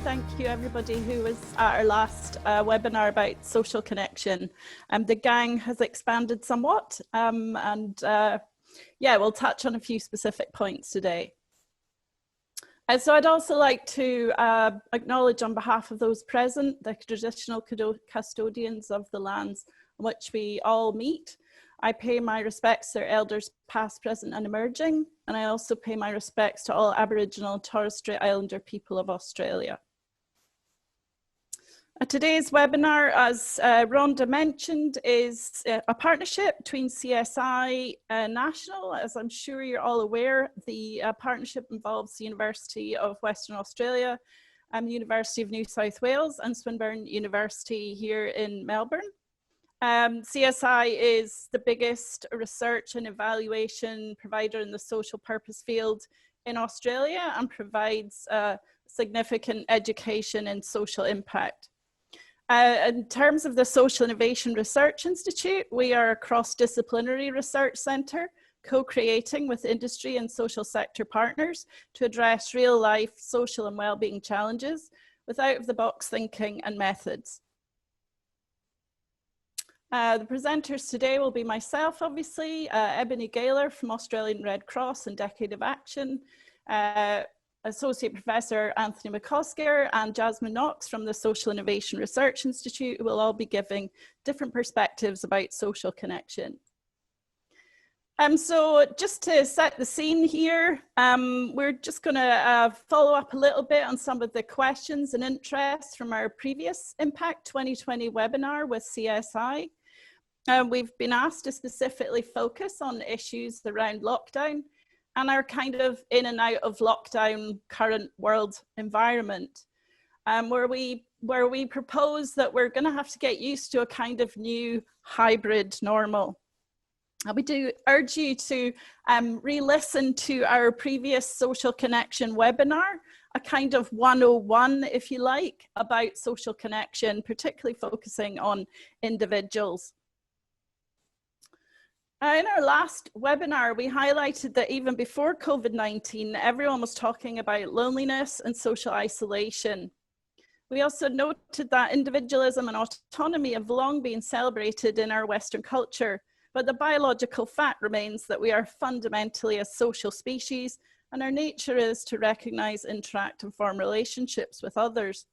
thank you everybody who was at our last webinar about social connection. The gang has expanded somewhat yeah, we'll touch on a few specific points today. So I'd also like to acknowledge on behalf of those present, the traditional custodians of the lands on which we all meet. I pay my respects to their elders past, present and emerging, and I also pay my respects to all Aboriginal and Torres Strait Islander people of Australia. Today's webinar, as Rhonda mentioned, is a partnership between CSI National. As I'm sure you're all aware, the partnership involves the University of Western Australia, the University of New South Wales and Swinburne University here in Melbourne. CSI is the biggest research and evaluation provider in the social purpose field in Australia and provides significant education and social impact. In terms of the Social Innovation Research Institute, we are a cross-disciplinary research centre, co-creating with industry and social sector partners to address real-life social and wellbeing challenges with out-of-the-box thinking and methods. The presenters today will be myself, obviously, Ebony Gaylor from Australian Red Cross and Decade of Action, Associate Professor Anthony McCosker and Jasmine Knox from the Social Innovation Research Institute, who will all be giving different perspectives about social connection. So just to set the scene here, we're just going to follow up a little bit on some of the questions and interests from our previous Impact 2020 webinar with CSI. We've been asked to specifically focus on issues around lockdown and our kind of in and out of lockdown current world environment, where we propose that we're going to have to get used to a kind of new hybrid normal. We do urge you to re-listen to our previous social connection webinar, a kind of 101, if you like, about social connection, particularly focusing on individuals. In our last webinar, we highlighted that even before COVID-19, everyone was talking about loneliness and social isolation. We also noted that individualism and autonomy have long been celebrated in our Western culture, but the biological fact remains that we are fundamentally a social species and our nature is to recognize, interact and form relationships with others.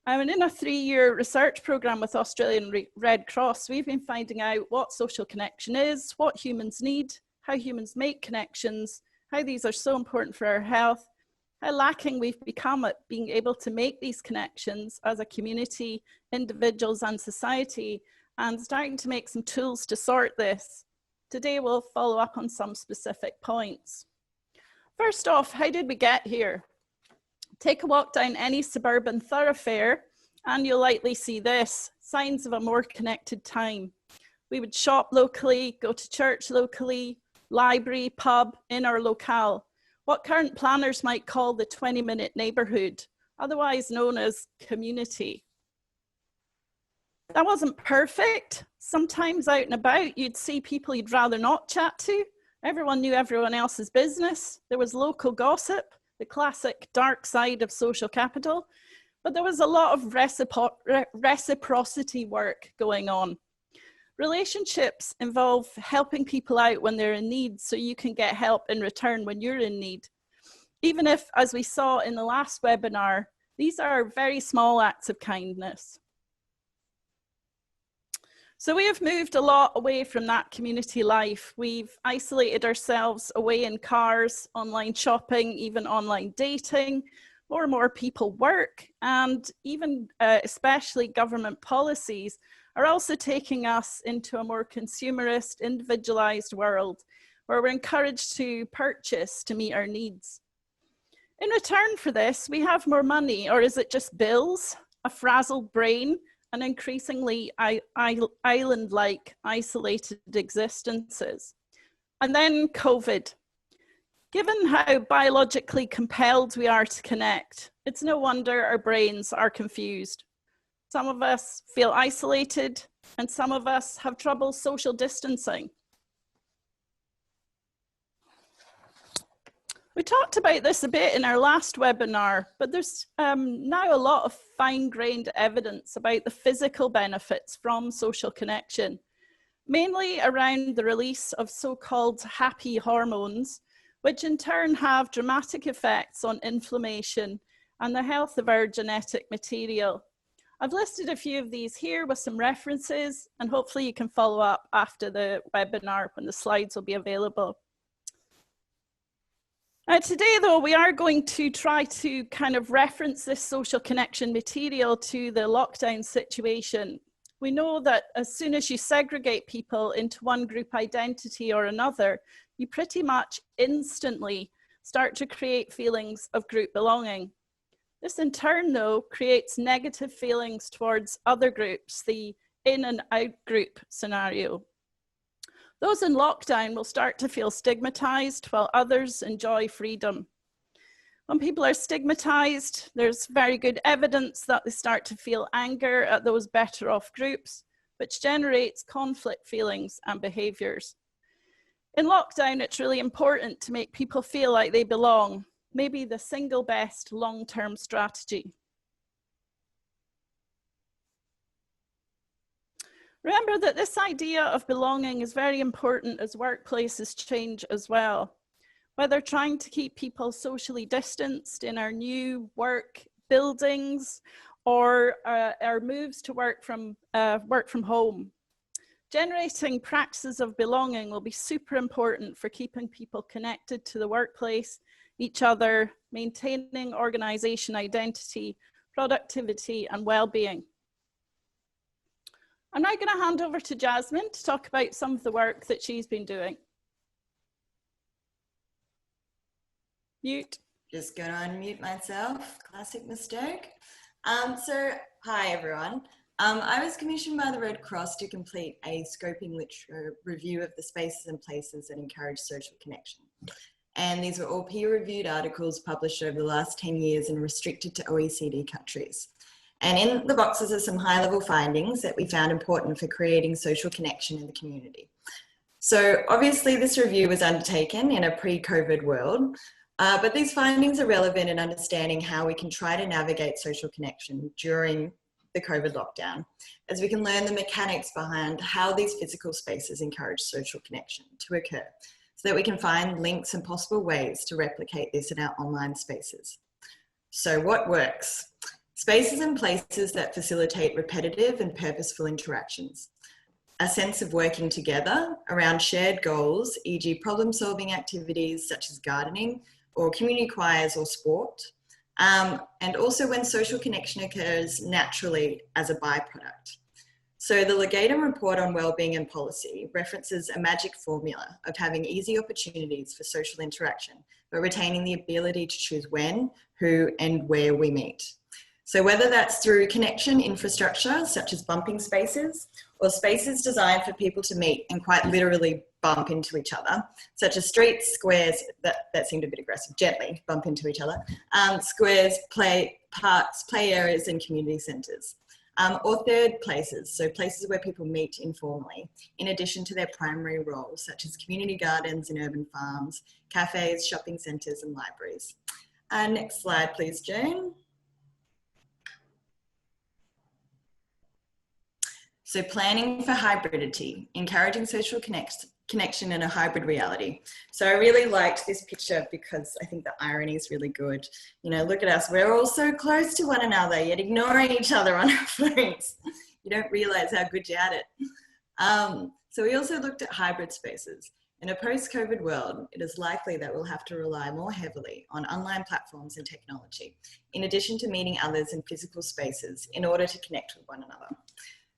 And in a 3-year research program with Australian Red Cross, we've been finding out what social connection is, what humans need, how humans make connections, how these are so important for our health, how lacking we've become at being able to make these connections as a community, individuals and society, and starting to make some tools to sort this. Today we'll follow up on some specific points. First off, how did we get here? Take a walk down any suburban thoroughfare and you'll likely see this, signs of a more connected time. We would shop locally, go to church locally, library, pub, in our locale, what current planners might call the 20-minute neighbourhood, otherwise known as community. That wasn't perfect. Sometimes out and about, you'd see people you'd rather not chat to. Everyone knew everyone else's business. There was local gossip, the classic dark side of social capital, but there was a lot of reciprocity work going on. Relationships involve helping people out when they're in need so you can get help in return when you're in need. Even if, as we saw in the last webinar, these are very small acts of kindness. So we have moved a lot away from that community life. We've isolated ourselves away in cars, online shopping, even online dating. More and more people work, and even especially government policies are also taking us into a more consumerist, individualized world where we're encouraged to purchase to meet our needs. In return for this, we have more money, or is it just bills, a frazzled brain, and increasingly island-like isolated existences. And then COVID. Given how biologically compelled we are to connect, it's no wonder our brains are confused. Some of us feel isolated and some of us have trouble social distancing. We talked about this a bit in our last webinar, but there's now a lot of fine-grained evidence about the physical benefits from social connection, mainly around the release of so-called happy hormones, which in turn have dramatic effects on inflammation and the health of our genetic material. I've listed a few of these here with some references, and hopefully you can follow up after the webinar when the slides will be available. Today, though, we are going to try to kind of reference this social connection material to the lockdown situation. We know that as soon as you segregate people into one group identity or another, you pretty much instantly start to create feelings of group belonging. This in turn, though, creates negative feelings towards other groups, the in and out group scenario. Those in lockdown will start to feel stigmatized while others enjoy freedom. When people are stigmatized, there's very good evidence that they start to feel anger at those better off groups, which generates conflict feelings and behaviors. In lockdown, it's really important to make people feel like they belong, maybe the single best long-term strategy. Remember that this idea of belonging is very important as workplaces change as well. Whether trying to keep people socially distanced in our new work buildings or our moves to work from home. Generating practices of belonging will be super important for keeping people connected to the workplace, each other, maintaining organization identity, productivity, and well-being. I'm now going to hand over to Jasmine to talk about some of the work that she's been doing. Mute. Just going to unmute myself, classic mistake. So, hi everyone. I was commissioned by the Red Cross to complete a scoping literature review of the spaces and places that encourage social connection. And these were all peer-reviewed articles published over the last 10 years and restricted to OECD countries. And in the boxes are some high-level findings that we found important for creating social connection in the community. So obviously this review was undertaken in a pre-COVID world, but these findings are relevant in understanding how we can try to navigate social connection during the COVID lockdown, as we can learn the mechanics behind how these physical spaces encourage social connection to occur, so that we can find links and possible ways to replicate this in our online spaces. So what works? Spaces and places that facilitate repetitive and purposeful interactions. A sense of working together around shared goals, e.g. problem-solving activities such as gardening or community choirs or sport. And also when social connection occurs naturally as a byproduct. So the Legatum report on wellbeing and policy references a magic formula of having easy opportunities for social interaction, but retaining the ability to choose when, who, and where we meet. So whether that's through connection infrastructure, such as bumping spaces, or spaces designed for people to meet and quite literally bump into each other, such as streets, squares, that seemed a bit aggressive, gently bump into each other, squares, parks, play areas, and community centres. Or third places, so places where people meet informally, in addition to their primary roles, such as community gardens and urban farms, cafes, shopping centres, and libraries. Next slide, please, Jane. So planning for hybridity, encouraging social connection in a hybrid reality. So I really liked this picture because I think the irony is really good. You know, look at us, we're all so close to one another, yet ignoring each other on our phones. You don't realize how good you're at it. So we also looked at hybrid spaces. In a post-COVID world, it is likely that we'll have to rely more heavily on online platforms and technology, in addition to meeting others in physical spaces in order to connect with one another.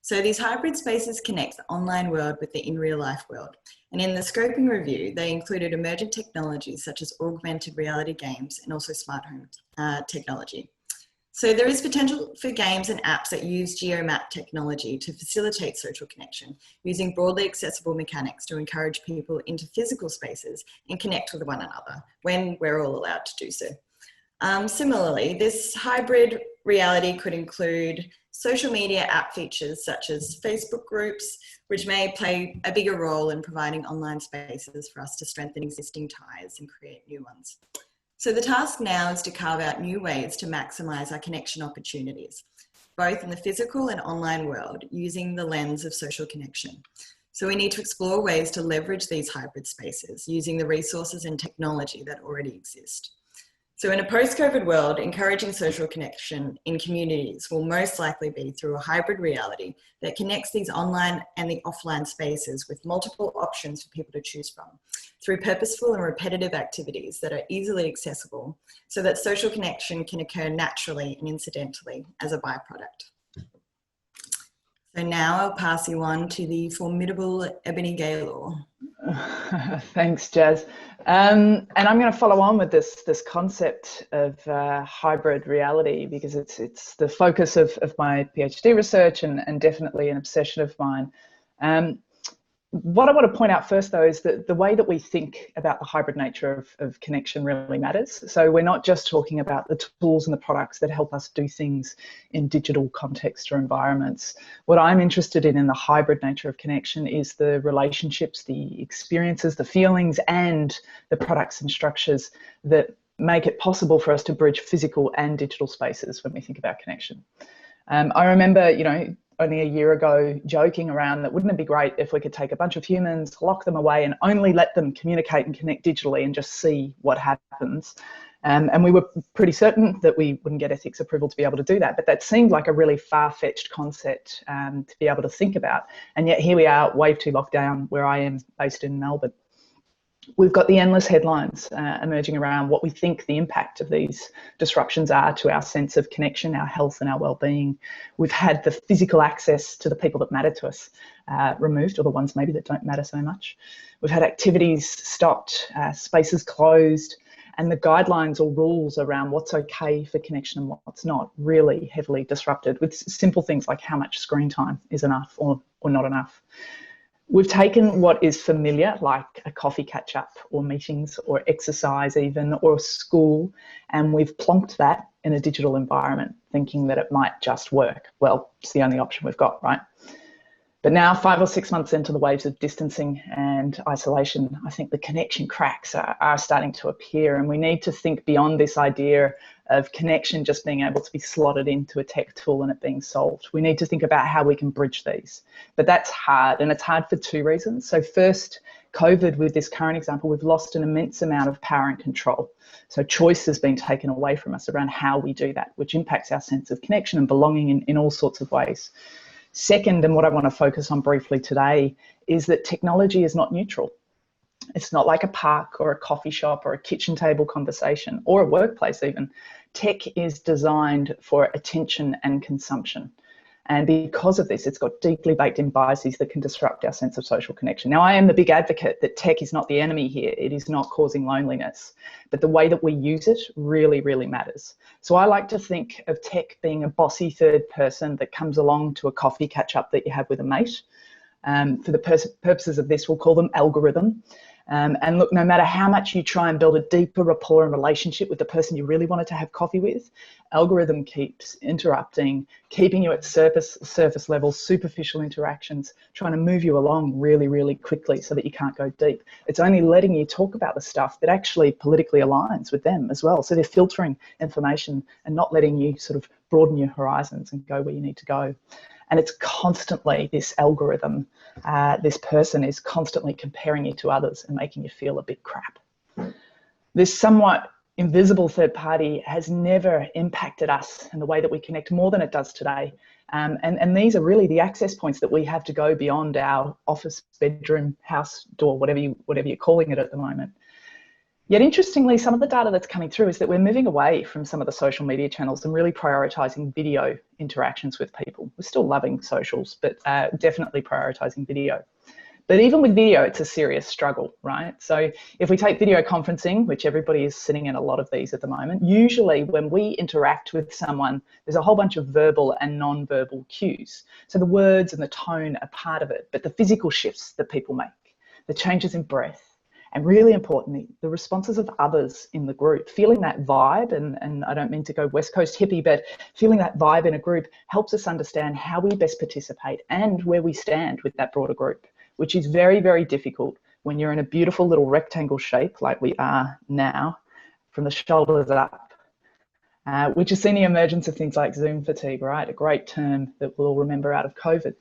So these hybrid spaces connect the online world with the in real life world. And in the scoping review, they included emergent technologies such as augmented reality games and also smart home technology. So there is potential for games and apps that use geomap technology to facilitate social connection, using broadly accessible mechanics to encourage people into physical spaces and connect with one another when we're all allowed to do so. Similarly, this hybrid reality could include social media app features such as Facebook groups, which may play a bigger role in providing online spaces for us to strengthen existing ties and create new ones. So the task now is to carve out new ways to maximise our connection opportunities, both in the physical and online world, using the lens of social connection. So we need to explore ways to leverage these hybrid spaces using the resources and technology that already exist. So in a post-COVID world, encouraging social connection in communities will most likely be through a hybrid reality that connects these online and the offline spaces with multiple options for people to choose from, through purposeful and repetitive activities that are easily accessible so that social connection can occur naturally and incidentally as a byproduct. So now I'll pass you on to the formidable Ebony Gaylor. Thanks, Jazz. And I'm going to follow on with this concept of hybrid reality, because it's the focus of my PhD research and definitely an obsession of mine. What I want to point out first, though, is that the way that we think about the hybrid nature of connection really matters. So we're not just talking about the tools and the products that help us do things in digital context or environments. What I'm interested in the hybrid nature of connection is the relationships, the experiences, the feelings, and the products and structures that make it possible for us to bridge physical and digital spaces when we think about connection. I remember, only a year ago joking around that wouldn't it be great if we could take a bunch of humans, lock them away and only let them communicate and connect digitally and just see what happens. And we were pretty certain that we wouldn't get ethics approval to be able to do that, but that seemed like a really far-fetched concept to be able to think about. And yet here we are, wave 2 lockdown, where I am based in Melbourne. We've got the endless headlines emerging around what we think the impact of these disruptions are to our sense of connection, our health and our well-being. We've had the physical access to the people that matter to us removed, or the ones maybe that don't matter so much. We've had activities stopped, spaces closed, and the guidelines or rules around what's okay for connection and what's not really heavily disrupted, with simple things like how much screen time is enough or not enough. We've taken what is familiar, like a coffee catch-up or meetings or exercise even, or school, and we've plonked that in a digital environment, thinking that it might just work. Well, it's the only option we've got, right? But now, 5 or 6 months into the waves of distancing and isolation, I think the connection cracks are starting to appear, and we need to think beyond this idea of connection just being able to be slotted into a tech tool and it being solved. We need to think about how we can bridge these. But that's hard, and it's hard for 2 reasons. So first, COVID, with this current example, we've lost an immense amount of power and control. So choice has been taken away from us around how we do that, which impacts our sense of connection and belonging in all sorts of ways. Second, and what I want to focus on briefly today, is that technology is not neutral. It's not like a park or a coffee shop or a kitchen table conversation or a workplace even. Tech is designed for attention and consumption. And because of this, it's got deeply baked in biases that can disrupt our sense of social connection. Now, I am the big advocate that tech is not the enemy here. It is not causing loneliness. But the way that we use it really, really matters. So I like to think of tech being a bossy third person that comes along to a coffee catch-up that you have with a mate. For the purposes of this, we'll call them algorithm. And look, no matter how much you try and build a deeper rapport and relationship with the person you really wanted to have coffee with, algorithm keeps interrupting, keeping you at surface level, superficial interactions, trying to move you along really, really quickly so that you can't go deep. It's only letting you talk about the stuff that actually politically aligns with them as well. So they're filtering information and not letting you sort of broaden your horizons and go where you need to go. And it's constantly, this algorithm, this person is constantly comparing you to others and making you feel a bit crap. This somewhat invisible third party has never impacted us in the way that we connect more than it does today. And these are really the access points that we have to go beyond our office, bedroom, house door, whatever you're calling it at the moment. Yet interestingly, some of the data that's coming through is that we're moving away from some of the social media channels and really prioritising video interactions with people. We're still loving socials, but definitely prioritising video. But even with video, it's a serious struggle, right? So if we take video conferencing, which everybody is sitting in a lot of these at the moment, usually when we interact with someone, there's a whole bunch of verbal and non-verbal cues. So the words and the tone are part of it, but the physical shifts that people make, the changes in breath, and really importantly, the responses of others in the group, feeling that vibe, and I don't mean to go West Coast hippie, but feeling that vibe in a group helps us understand how we best participate and where we stand with that broader group, which is very, very difficult when you're in a beautiful little rectangle shape like we are now, from the shoulders up, which has seen the emergence of things like Zoom fatigue, right? A great term that we'll all remember out of COVID.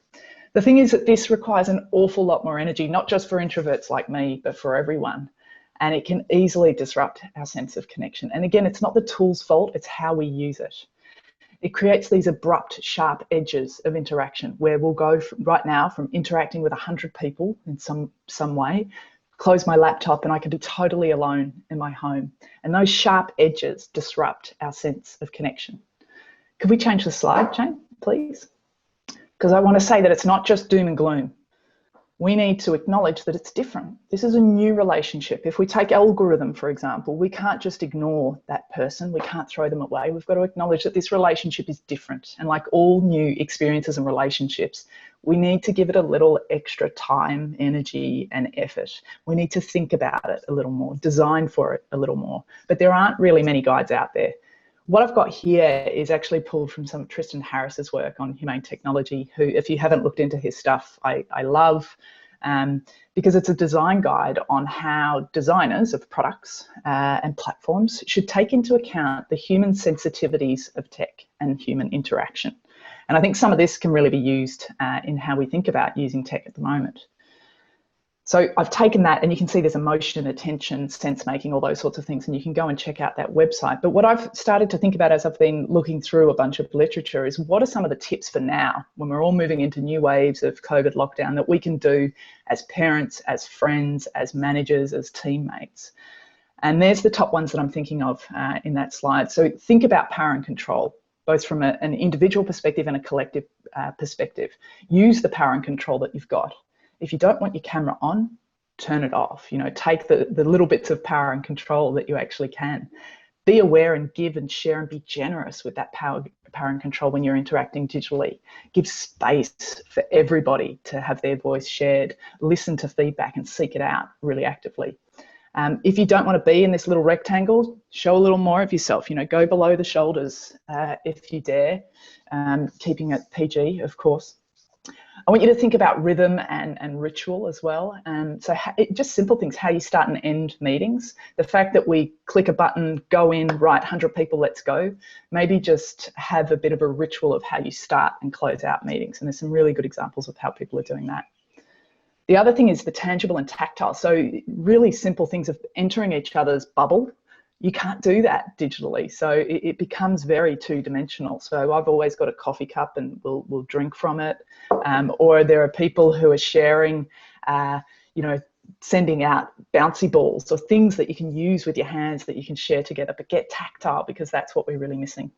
The thing is that this requires an awful lot more energy, not just for introverts like me, but for everyone. And it can easily disrupt our sense of connection. And again, it's not the tool's fault, it's how we use it. It creates these abrupt, sharp edges of interaction where we'll go right now from interacting with 100 people in some way, close my laptop and I can be totally alone in my home. And those sharp edges disrupt our sense of connection. Could we change the slide, Jane, please? Because I want to say that it's not just doom and gloom. We need to acknowledge that it's different. This is a new relationship. If we take algorithm, for example, we can't just ignore that person. We can't throw them away. We've got to acknowledge that this relationship is different. And like all new experiences and relationships, we need to give it a little extra time, energy, and effort. We need to think about it a little more, design for it a little more. But there aren't really many guides out there. What I've got here is actually pulled from some of Tristan Harris's work on humane technology, who, if you haven't looked into his stuff, I love, because it's a design guide on how designers of products and platforms should take into account the human sensitivities of tech and human interaction. And I think some of this can really be used in how we think about using tech at the moment. So I've taken that, and you can see there's emotion, attention, sense making, all those sorts of things, and you can go and check out that website. But what I've started to think about as I've been looking through a bunch of literature is what are some of the tips for now when we're all moving into new waves of COVID lockdown that we can do as parents, as friends, as managers, as teammates. And there's the top ones that I'm thinking of in that slide. So think about power and control, both from an individual perspective and a collective perspective. Use the power and control that you've got. If you don't want your camera on, turn it off. You know, take the little bits of power and control that you actually can. Be aware and give and share and be generous with that power and control when you're interacting digitally. Give space for everybody to have their voice shared. Listen to feedback and seek it out really actively. If you don't want to be in this little rectangle, show a little more of yourself. You know, go below the shoulders if you dare, keeping it PG, of course. I want you to think about rhythm and ritual as well. So just simple things, how you start and end meetings. The fact that we click a button, go in, right, 100 people, let's go. Maybe just have a bit of a ritual of how you start and close out meetings. And there's some really good examples of how people are doing that. The other thing is the tangible and tactile. So really simple things of entering each other's bubble. You can't do that digitally, so it becomes very two-dimensional. So I've always got a coffee cup and we'll drink from it, or there are people who are sharing, you know, sending out bouncy balls or things that you can use with your hands that you can share together, but get tactile because that's what we're really missing.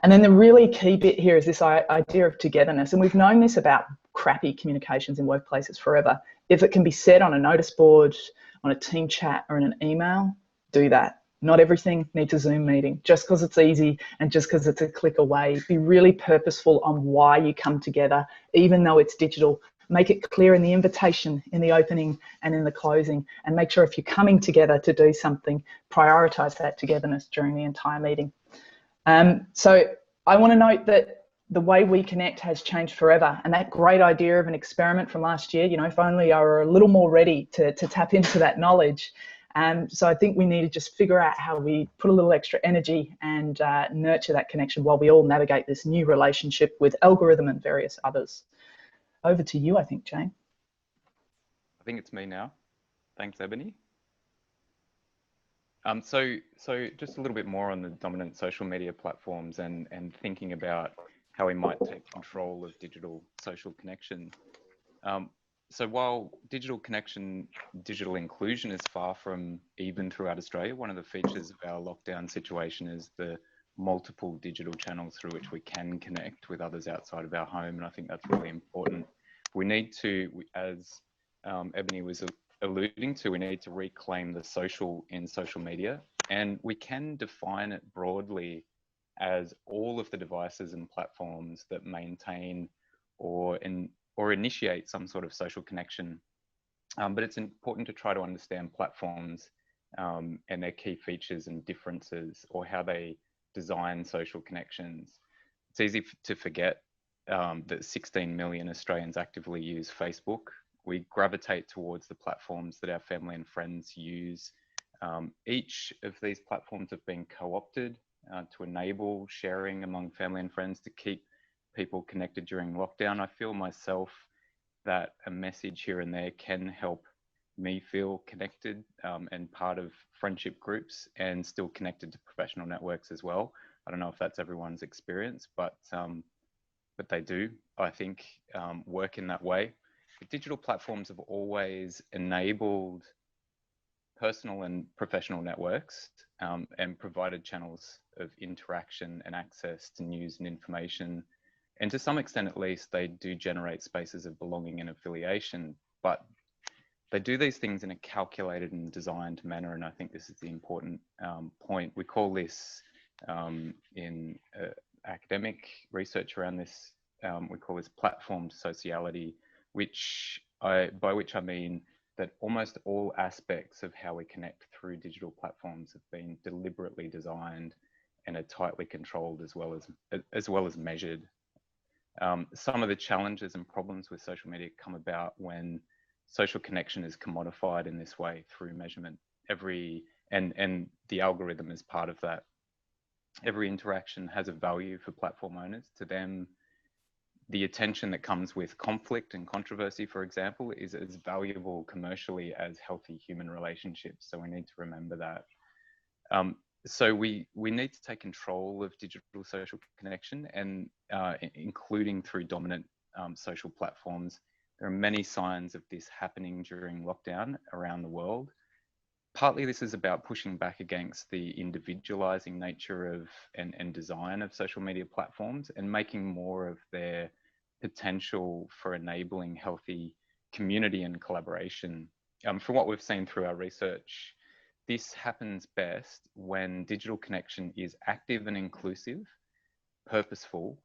And then the really key bit here is this idea of togetherness, and we've known this about crappy communications in workplaces forever. If it can be said on a notice board, on a team chat, or in an email, do that. Not everything needs a Zoom meeting just because it's easy and just because it's a click away. Be really purposeful on why you come together, even though it's digital. Make it clear in the invitation, in the opening and in the closing, and make sure if you're coming together to do something, prioritize that togetherness during the entire meeting. So I want to note that the way we connect has changed forever, and that great idea of an experiment from last year, you know, if only I were a little more ready to tap into that knowledge. So I think we need to just figure out how we put a little extra energy and nurture that connection while we all navigate this new relationship with algorithm and various others. Over to you, I think, Jane. I think it's me now. Thanks, Ebony. So just a little bit more on the dominant social media platforms and thinking about how we might take control of digital social connection. So while digital connection, digital inclusion is far from even throughout Australia, one of the features of our lockdown situation is the multiple digital channels through which we can connect with others outside of our home. And I think that's really important. We need to, as Ebony was alluding to, we need to reclaim the social in social media. And we can define it broadly as all of the devices and platforms that maintain or initiate some sort of social connection. But it's important to try to understand platforms and their key features and differences, or how they design social connections. It's easy to forget that 16 million Australians actively use Facebook. We gravitate towards the platforms that our family and friends use Each of these platforms have been co-opted to enable sharing among family and friends to keep people connected during lockdown. I feel myself that a message here and there can help me feel connected and part of friendship groups and still connected to professional networks as well. I don't know if that's everyone's experience, but they do, I think, work in that way. The digital platforms have always enabled personal and professional networks and provided channels of interaction and access to news and information. And to some extent, at least, they do generate spaces of belonging and affiliation, but they do these things in a calculated and designed manner. And I think this is the important point. We call this in academic research around this, we call this platformed sociality, by which I mean that almost all aspects of how we connect through digital platforms have been deliberately designed and are tightly controlled as well as measured. Some of the challenges and problems with social media come about when social connection is commodified in this way through measurement. And the algorithm is part of that. Every interaction has a value for platform owners. To them, the attention that comes with conflict and controversy, for example, is as valuable commercially as healthy human relationships. So we need to remember that. So we need to take control of digital social connection, and including through dominant social platforms. There are many signs of this happening during lockdown around the world. Partly this is about pushing back against the individualizing nature of and design of social media platforms and making more of their potential for enabling healthy community and collaboration. From what we've seen through our research, this happens best when digital connection is active and inclusive, purposeful,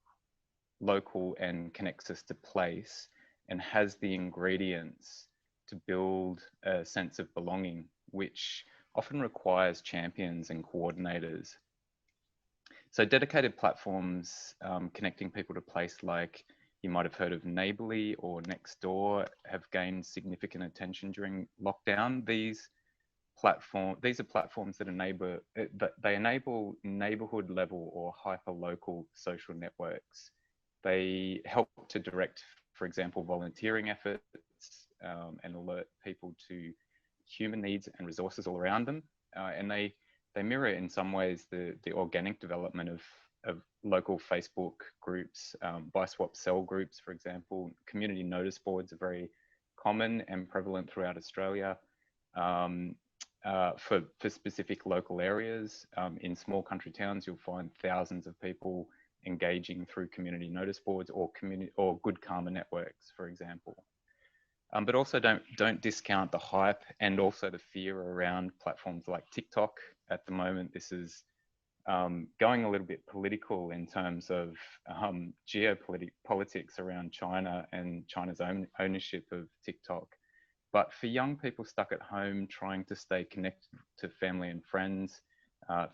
local, and connects us to place, and has the ingredients to build a sense of belonging, which often requires champions and coordinators. So dedicated platforms connecting people to place, like you might have heard of Neighbourly or Nextdoor, have gained significant attention during lockdown. These are platforms that enable neighbourhood level or hyper-local social networks. They help to direct, for example, volunteering efforts and alert people to human needs and resources all around them. And they mirror in some ways the organic development of local Facebook groups, buy swap sell groups, for example. Community notice boards are very common and prevalent throughout Australia for specific local areas. In small country towns, you'll find thousands of people engaging through community notice boards or good karma networks, for example. But also don't discount the hype and also the fear around platforms like TikTok. At the moment, this is going a little bit political in terms of geopolitics around China and China's own ownership of TikTok. But for young people stuck at home trying to stay connected to family and friends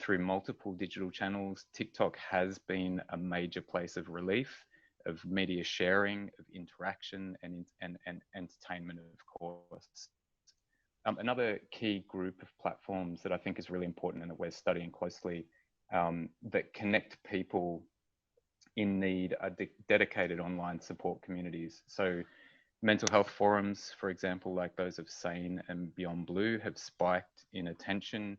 through multiple digital channels, TikTok has been a major place of relief, of media sharing, of interaction and entertainment, of course. Another key group of platforms that I think is really important and that we're studying closely that connect people in need are dedicated online support communities. So mental health forums, for example, like those of Sane and Beyond Blue, have spiked in attention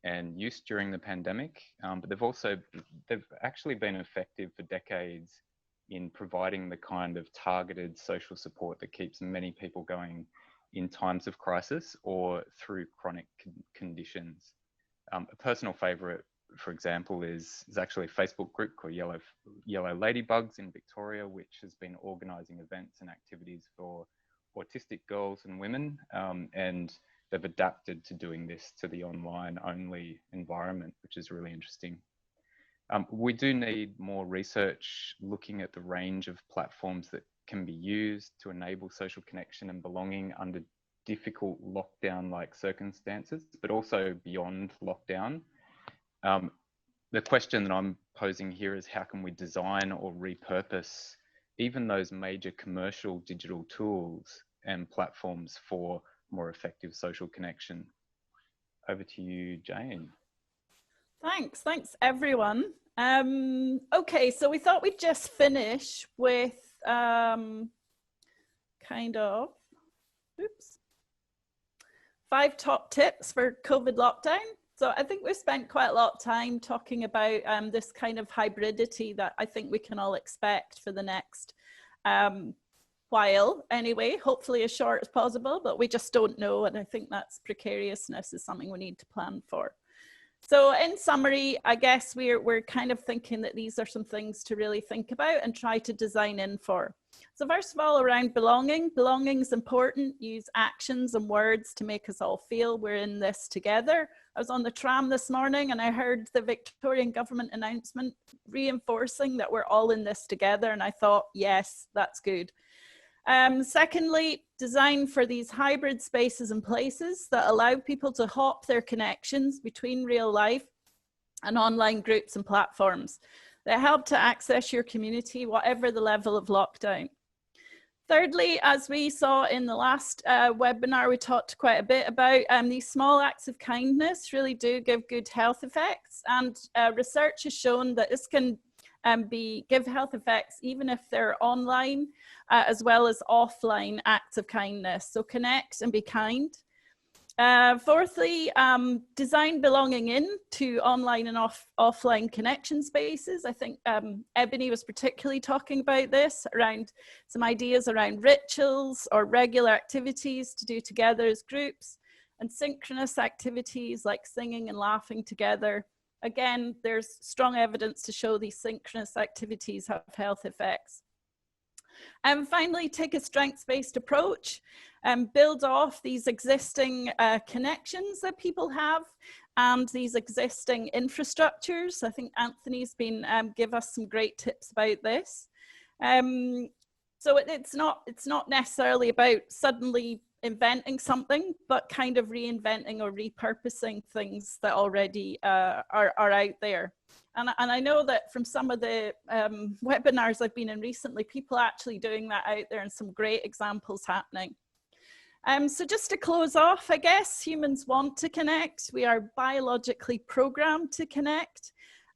and use during the pandemic, but they've actually been effective for decades in providing the kind of targeted social support that keeps many people going in times of crisis or through chronic conditions. A personal favorite, for example, is actually a Facebook group called Yellow Ladybugs in Victoria, which has been organising events and activities for autistic girls and women, and they've adapted to doing this to the online only environment, which is really interesting. We do need more research looking at the range of platforms that can be used to enable social connection and belonging under difficult lockdown-like circumstances, but also beyond lockdown. The question that I'm posing here is how can we design or repurpose even those major commercial digital tools and platforms for more effective social connection? over to you, Jane. Thanks everyone. Okay, so we thought we'd just finish with kind of, 5 top tips for COVID lockdown. So I think we've spent quite a lot of time talking about this kind of hybridity that I think we can all expect for the next while anyway, hopefully as short as possible, but we just don't know. And I think that's precariousness is something we need to plan for. So in summary, I guess we're kind of thinking that these are some things to really think about and try to design in for. So first of all, around belonging. Belonging is important. Use actions and words to make us all feel we're in this together. I was on the tram this morning and I heard the Victorian government announcement reinforcing that we're all in this together. And I thought, yes, that's good. Secondly, design for these hybrid spaces and places that allow people to hop their connections between real life and online groups and platforms that help to access your community, whatever the level of lockdown. Thirdly, as we saw in the last webinar, we talked quite a bit about these small acts of kindness really do give good health effects, and research has shown that this can give health effects even if they're online as well as offline acts of kindness. So connect and be kind. Fourthly, design belonging in to online and offline connection spaces. I think Ebony was particularly talking about this, around some ideas around rituals or regular activities to do together as groups, and synchronous activities like singing and laughing together. Again, there's strong evidence to show these synchronous activities have health effects. And finally, take a strengths-based approach and build off these existing connections that people have and these existing infrastructures. I think Anthony's been give us some great tips about this. So it's not necessarily about suddenly inventing something, but kind of reinventing or repurposing things that already are out there. And I know that from some of the webinars I've been in recently, people are actually doing that out there and some great examples happening. So just to close off, I guess humans want to connect. We are biologically programmed to connect,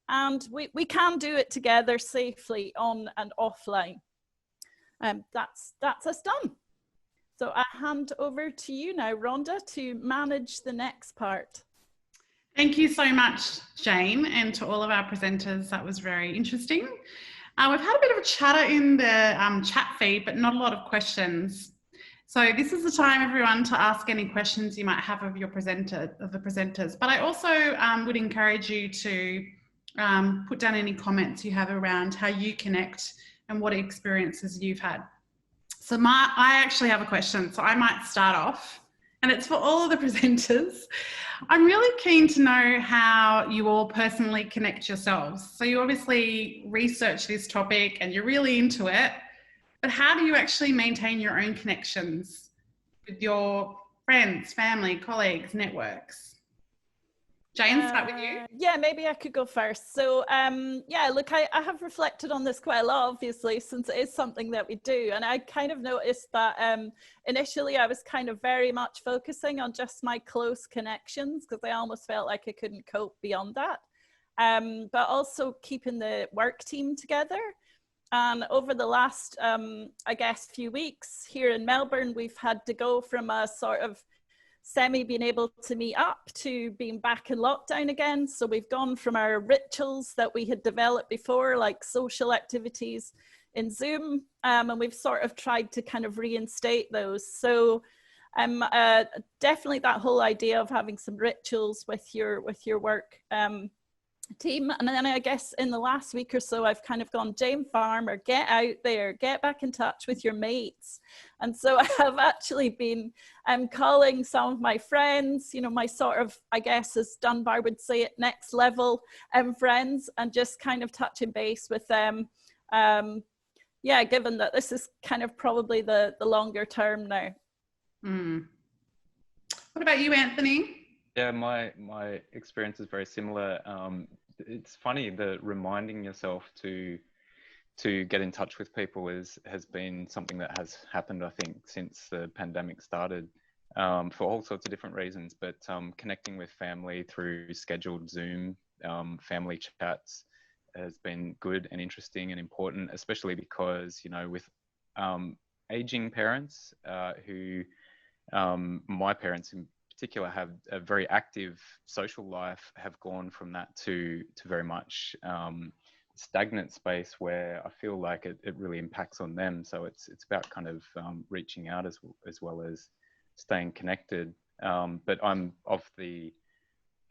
and we can do it together safely on and offline. That's us done. So I hand over to you now, Rhonda, to manage the next part. Thank you so much, Jane, and to all of our presenters. That was very interesting. We've had a bit of a chatter in the chat feed, but not a lot of questions. So this is the time, everyone, to ask any questions you might have of the presenters. But I also would encourage you to put down any comments you have around how you connect and what experiences you've had. So I actually have a question, so I might start off, and it's for all of the presenters. I'm really keen to know how you all personally connect yourselves. So you obviously research this topic and you're really into it, but how do you actually maintain your own connections with your friends, family, colleagues, networks? Jane, start with you. Yeah, maybe I could go first. So yeah, look, I have reflected on this quite a lot, obviously, since it is something that we do. And I kind of noticed that initially I was kind of very much focusing on just my close connections because I almost felt like I couldn't cope beyond that. But also keeping the work team together. And over the last, I guess, few weeks here in Melbourne, we've had to go from a sort of semi being able to meet up to being back in lockdown again. So we've gone from our rituals that we had developed before, like social activities in Zoom, and we've sort of tried to kind of reinstate those. So definitely that whole idea of having some rituals with your work team. And then I guess in the last week or so, I've kind of gone, Jane Farmer, get out there, get back in touch with your mates. And so I have actually been calling some of my friends, you know, my sort of, I guess as Dunbar would say it, next level friends, and just kind of touching base with them. Yeah, given that this is kind of probably the longer term now. What about you, Anthony? Yeah, my experience is very similar. It's funny that reminding yourself to get in touch with people has been something that has happened, I think, since the pandemic started. for all sorts of different reasons, but connecting with family through scheduled Zoom family chats has been good and interesting and important, especially because, you know, with aging parents who, my parents in particular, have a very active social life, have gone from that to very much stagnant space where I feel like it really impacts on them. So it's about kind of reaching out as well as staying connected. But I'm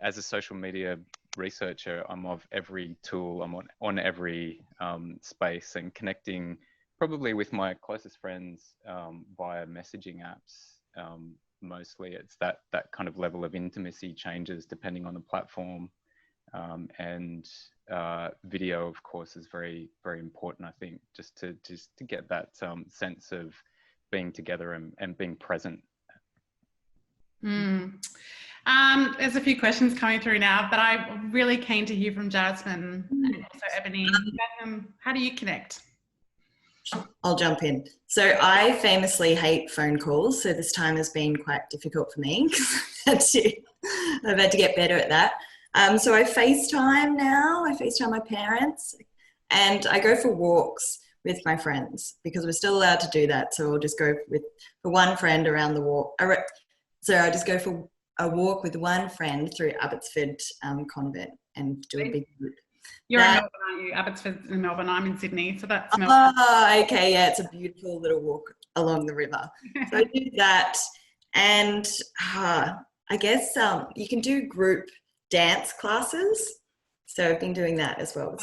as a social media researcher, I'm of every tool, I'm on every space, and connecting probably with my closest friends via messaging apps. Mostly it's that kind of level of intimacy changes depending on the platform. And video, of course, is very, very important, I think, just to get that sense of being together and being present. There's a few questions coming through now, but I'm really keen to hear from Jasmine and also Ebony. How do you connect? I'll jump in. So I famously hate phone calls, so this time has been quite difficult for me because I've had to get better at that. So I FaceTime now. I FaceTime my parents, and I go for walks with my friends because we're still allowed to do that. So I'll just go for one friend around the walk. So I just go for a walk with one friend through Abbotsford Convent and do a big group. You're in Melbourne, aren't you? Abbotsford's in Melbourne. I'm in Sydney, so that's Melbourne. Oh, okay, yeah, it's a beautiful little walk along the river. So I do that, and I guess you can do group dance classes. So I've been doing that as well.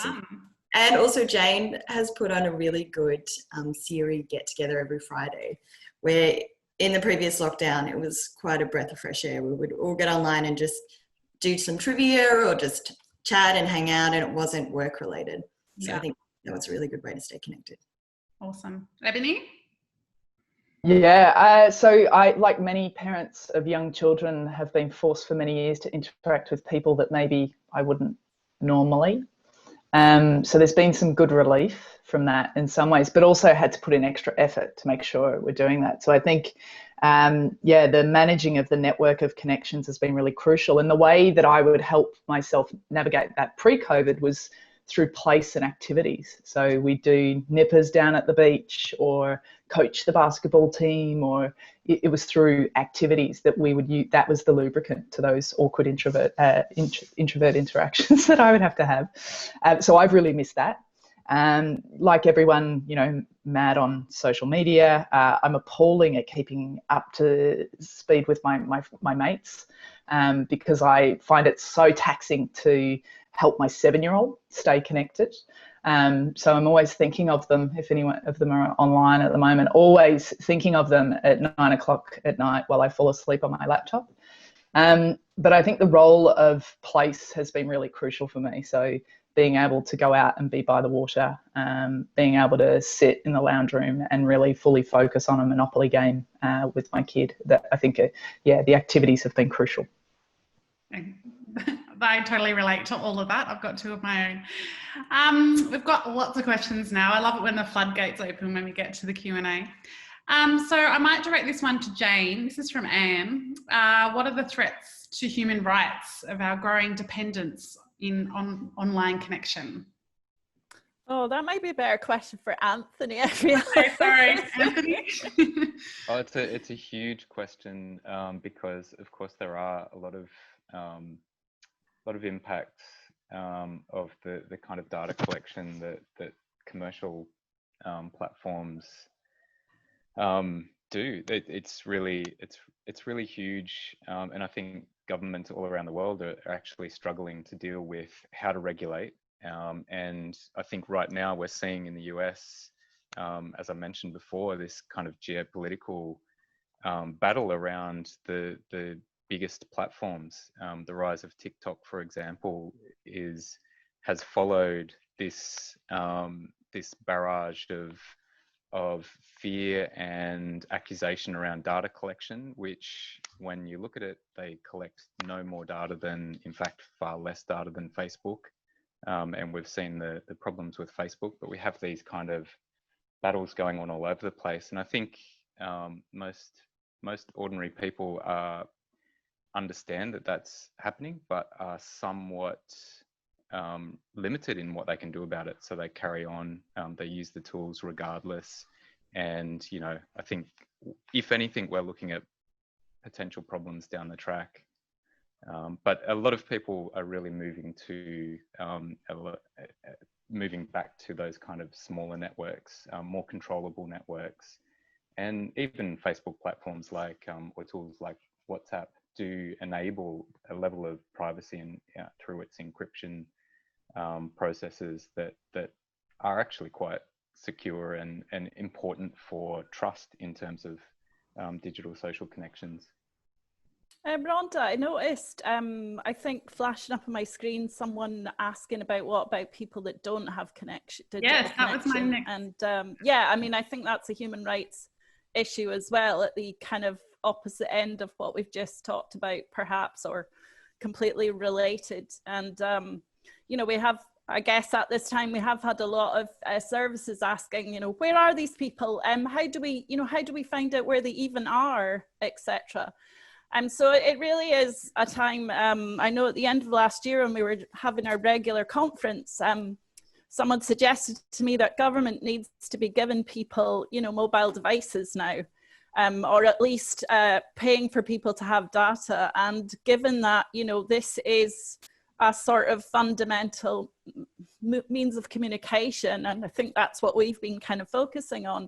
And also Jane has put on a really good Siri get together every Friday, where in the previous lockdown, it was quite a breath of fresh air. We would all get online and just do some trivia or just chat and hang out, and it wasn't work related. So I think that was a really good way to stay connected. Awesome. Ebony? Yeah, so I, like many parents of young children, have been forced for many years to interact with people that maybe I wouldn't normally. So there's been some good relief from that in some ways, but also had to put in extra effort to make sure we're doing that. So I think, the managing of the network of connections has been really crucial. And the way that I would help myself navigate that pre-COVID was through place and activities. So we do nippers down at the beach, or coach the basketball team, or it was through activities that we would use. That was the lubricant to those awkward introvert interactions that I would have to have. So I've really missed that. Like everyone, you know, mad on social media. I'm appalling at keeping up to speed with my mates, because I find it so taxing to help my 7-year-old stay connected. So I'm always thinking of them, if any of them are online at the moment, always thinking of them at 9 o'clock at night while I fall asleep on my laptop. But I think the role of place has been really crucial for me. So being able to go out and be by the water, being able to sit in the lounge room and really fully focus on a Monopoly game with my kid, that I think, the activities have been crucial. I totally relate to all of that. I've got 2 of my own. We've got lots of questions now. I love it when the floodgates open when we get to the Q&A. So I might direct this one to Jane. This is from Anne. What are the threats to human rights of our growing dependence on online connection? Oh, that might be a better question for Anthony. Sorry, Anthony. Oh, it's a huge question, because of course there are a lot of impacts of the kind of data collection that commercial platforms do. It's really huge, and I think governments all around the world are actually struggling to deal with how to regulate. And I think right now we're seeing in the US, as I mentioned before, this kind of geopolitical battle around the biggest platforms. The rise of TikTok, for example, has followed this barrage of fear and accusation around data collection, which, when you look at it, they collect no more data than, in fact, far less data than Facebook. And we've seen the problems with Facebook, but we have these kind of battles going on all over the place. And I think most most ordinary people understand that that's happening, but are somewhat limited in what they can do about it. So they carry on, they use the tools regardless. And, you know, I think if anything, we're looking at potential problems down the track. But a lot of people are really moving to moving back to those kind of smaller networks, more controllable networks, and even Facebook platforms like or tools like WhatsApp do enable a level of privacy and through its encryption processes that are actually quite secure and important for trust in terms of digital social connections. Rhonda, I noticed, I think flashing up on my screen, someone asking about what about people that don't have connection. Yes, that was my next. And yeah, I mean, I think that's a human rights issue as well, at the kind of opposite end of what we've just talked about, perhaps, or completely related. And, you know, we have, I guess at this time, we have had a lot of services asking, you know, where are these people? How do we find out where they even are, etc. So it really is a time, I know at the end of last year when we were having our regular conference, someone suggested to me that government needs to be giving people, you know, mobile devices now, or at least paying for people to have data. And given that, you know, this is a sort of fundamental means of communication, and I think that's what we've been kind of focusing on,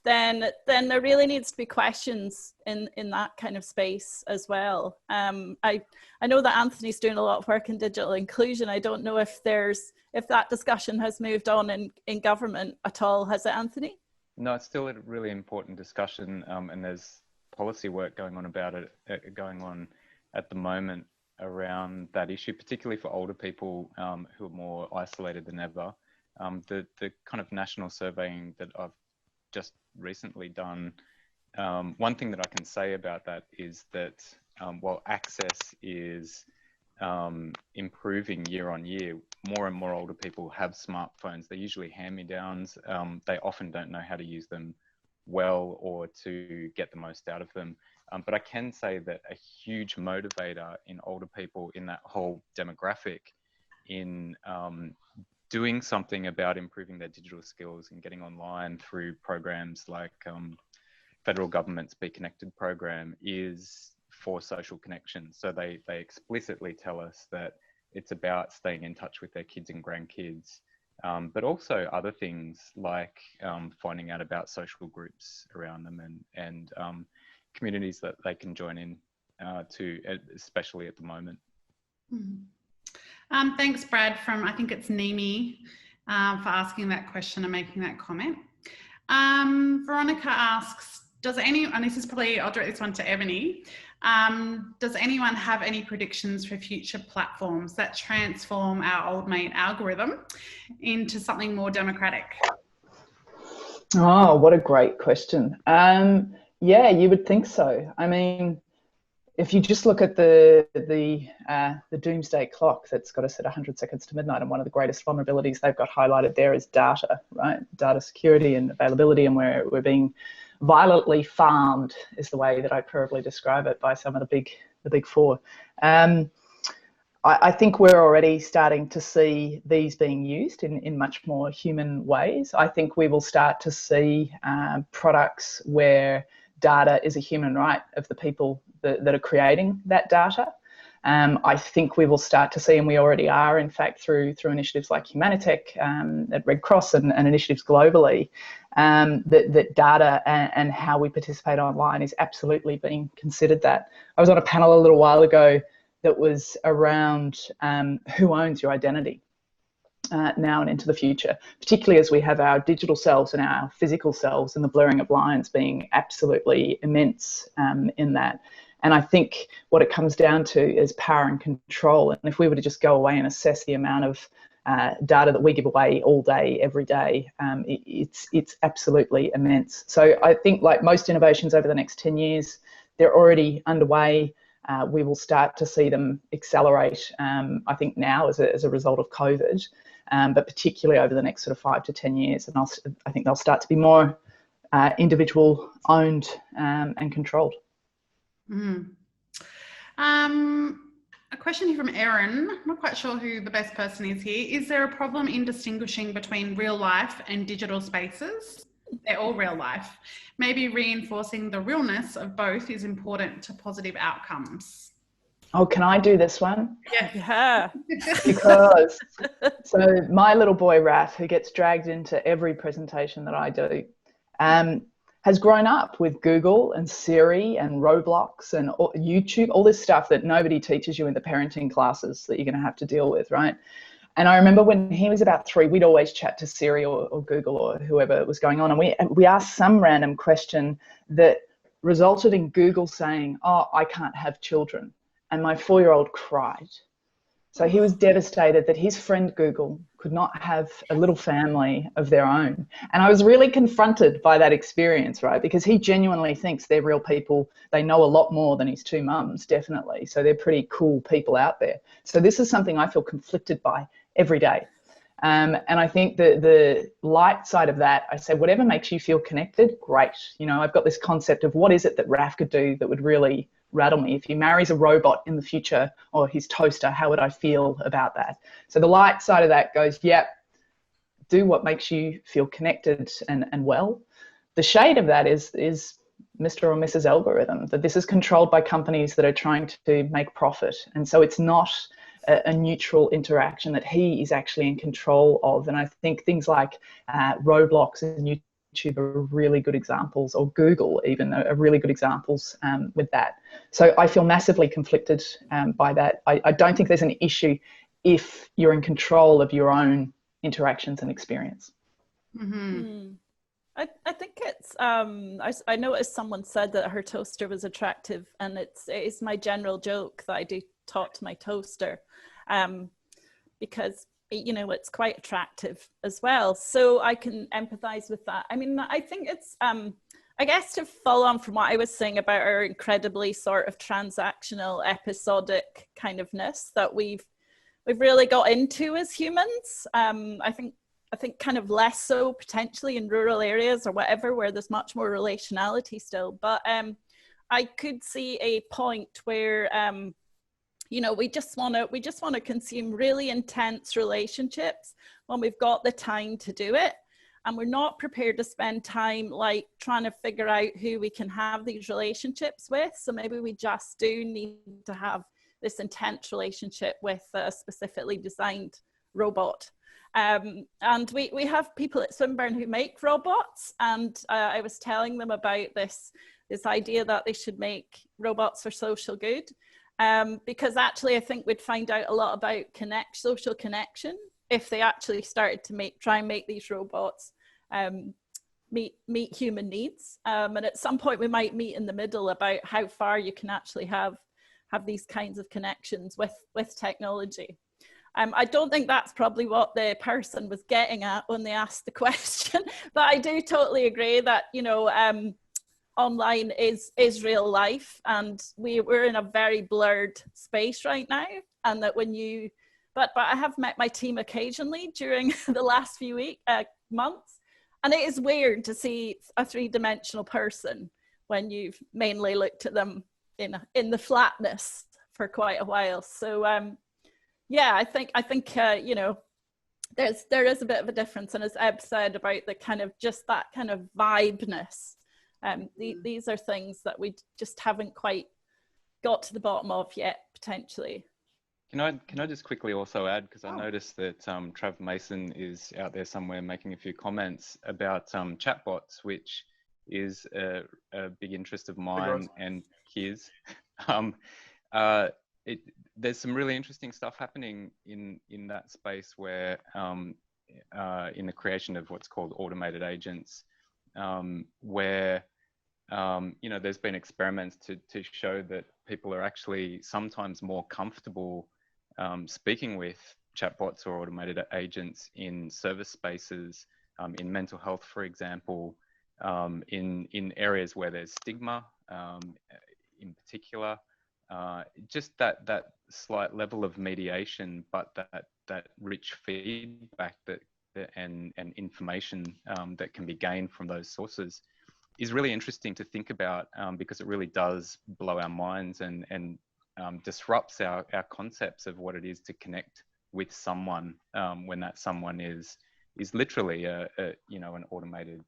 then there really needs to be questions in that kind of space as well. I know that Anthony's doing a lot of work in digital inclusion. I don't know if that discussion has moved on in government at all, has it, Anthony? No, it's still a really important discussion, and there's policy work going on about it, going on at the moment around that issue, particularly for older people who are more isolated than ever. The kind of national surveying that I've just recently done, one thing that I can say about that is that while access is improving year on year, more and more older people have smartphones. They're usually hand-me-downs. They often don't know how to use them well or to get the most out of them. But I can say that a huge motivator in older people in that whole demographic in doing something about improving their digital skills and getting online through programs like federal government's Be Connected program is for social connection. So they explicitly tell us that it's about staying in touch with their kids and grandkids, but also other things like finding out about social groups around them and communities that they can join in to, especially at the moment. Mm-hmm. Thanks, Brad, from, I think it's Nimi, for asking that question and making that comment. Veronica asks, and this is probably, I'll direct this one to Ebony, does anyone have any predictions for future platforms that transform our old mate algorithm into something more democratic? Oh, what a great question. Yeah, you would think so. I mean, if you just look at the doomsday clock that's got us at 100 seconds to midnight, and one of the greatest vulnerabilities they've got highlighted there is data, right? Data security and availability, and we're being violently farmed is the way that I probably describe it by some of the big four. I think we're already starting to see these being used in much more human ways. I think we will start to see products where data is a human right of the people that are creating that data. I think we will start to see, and we already are, in fact, through initiatives like Humanitech at Red Cross and initiatives globally, that data and how we participate online is absolutely being considered that. I was on a panel a little while ago that was around who owns your identity now and into the future, particularly as we have our digital selves and our physical selves and the blurring of lines being absolutely immense in that. And I think what it comes down to is power and control. And if we were to just go away and assess the amount of data that we give away all day, every day, it's absolutely immense. So I think, like most innovations over the next 10 years, they're already underway. We will start to see them accelerate, I think now as a result of COVID, but particularly over the next sort of 5 to 10 years. And I think they'll start to be more individual owned and controlled. Mm. A question here from Erin. I'm not quite sure who the best person is here. Is there a problem in distinguishing between real life and digital spaces? They're all real life. Maybe reinforcing the realness of both is important to positive outcomes. Oh, can I do this one? Yeah. Because, so my little boy, Raph, who gets dragged into every presentation that I do, has grown up with Google and Siri and Roblox and YouTube, all this stuff that nobody teaches you in the parenting classes that you're going to have to deal with, right? And I remember when he was about 3, we'd always chat to Siri or Google or whoever was going on, and we asked some random question that resulted in Google saying, "Oh, I can't have children." And my 4-year-old cried. So he was devastated that his friend Google could not have a little family of their own. And I was really confronted by that experience, right? Because he genuinely thinks they're real people. They know a lot more than his 2 mums, definitely. So they're pretty cool people out there. So this is something I feel conflicted by every day. And I think the light side of that, I say, whatever makes you feel connected, great. You know, I've got this concept of what is it that Raf could do that would really rattle me. If he marries a robot in the future or his toaster, how would I feel about that? So the light side of that goes, yep, do what makes you feel connected and well. The shade of that is Mr. or Mrs. Algorithm, that this is controlled by companies that are trying to make profit. And so it's not a neutral interaction that he is actually in control of. And I think things like Roblox and YouTube are really good examples, or Google even are really good examples with that. So I feel massively conflicted by that. I don't think there's an issue if you're in control of your own interactions and experience. Mm-hmm. I think it's, I noticed someone said that her toaster was attractive, and it's my general joke that I do talk to my toaster because, you know, it's quite attractive as well. So I can empathize with that. I mean, I think it's, I guess to follow on from what I was saying about our incredibly sort of transactional, episodic kind ofness that we've really got into as humans. I think kind of less so potentially in rural areas or whatever, where there's much more relationality still. But I could see a point where, you know, we just want to consume really intense relationships when we've got the time to do it, and we're not prepared to spend time like trying to figure out who we can have these relationships with. So maybe we just do need to have this intense relationship with a specifically designed robot. And we have people at Swinburne who make robots, and I was telling them about this idea that they should make robots for social good, because actually I think we'd find out a lot about social connection if they actually started to try and make these robots meet human needs. And at some point we might meet in the middle about how far you can actually have these kinds of connections with technology. I don't think that's probably what the person was getting at when they asked the question, but I do totally agree that, you know, online is real life, and we're in a very blurred space right now. And that when you, but I have met my team occasionally during the last few months, and it is weird to see a 3-dimensional person when you've mainly looked at them in the flatness for quite a while. So yeah, I think you know, there is a bit of a difference, and as Eb said about the kind of just that kind of vibeness, these are things that we just haven't quite got to the bottom of yet, potentially. Can I just quickly also add, because I noticed that Trav Mason is out there somewhere making a few comments about chatbots, which is a big interest of mine and his. There's some really interesting stuff happening in that space where in the creation of what's called automated agents, where you know, there's been experiments to show that people are actually sometimes more comfortable speaking with chatbots or automated agents in service spaces, in mental health, for example, in areas where there's stigma, in particular. Just that slight level of mediation, but that rich feedback and information that can be gained from those sources is really interesting to think about, because it really does blow our minds and disrupts our concepts of what it is to connect with someone, when that someone is literally you know, an automated,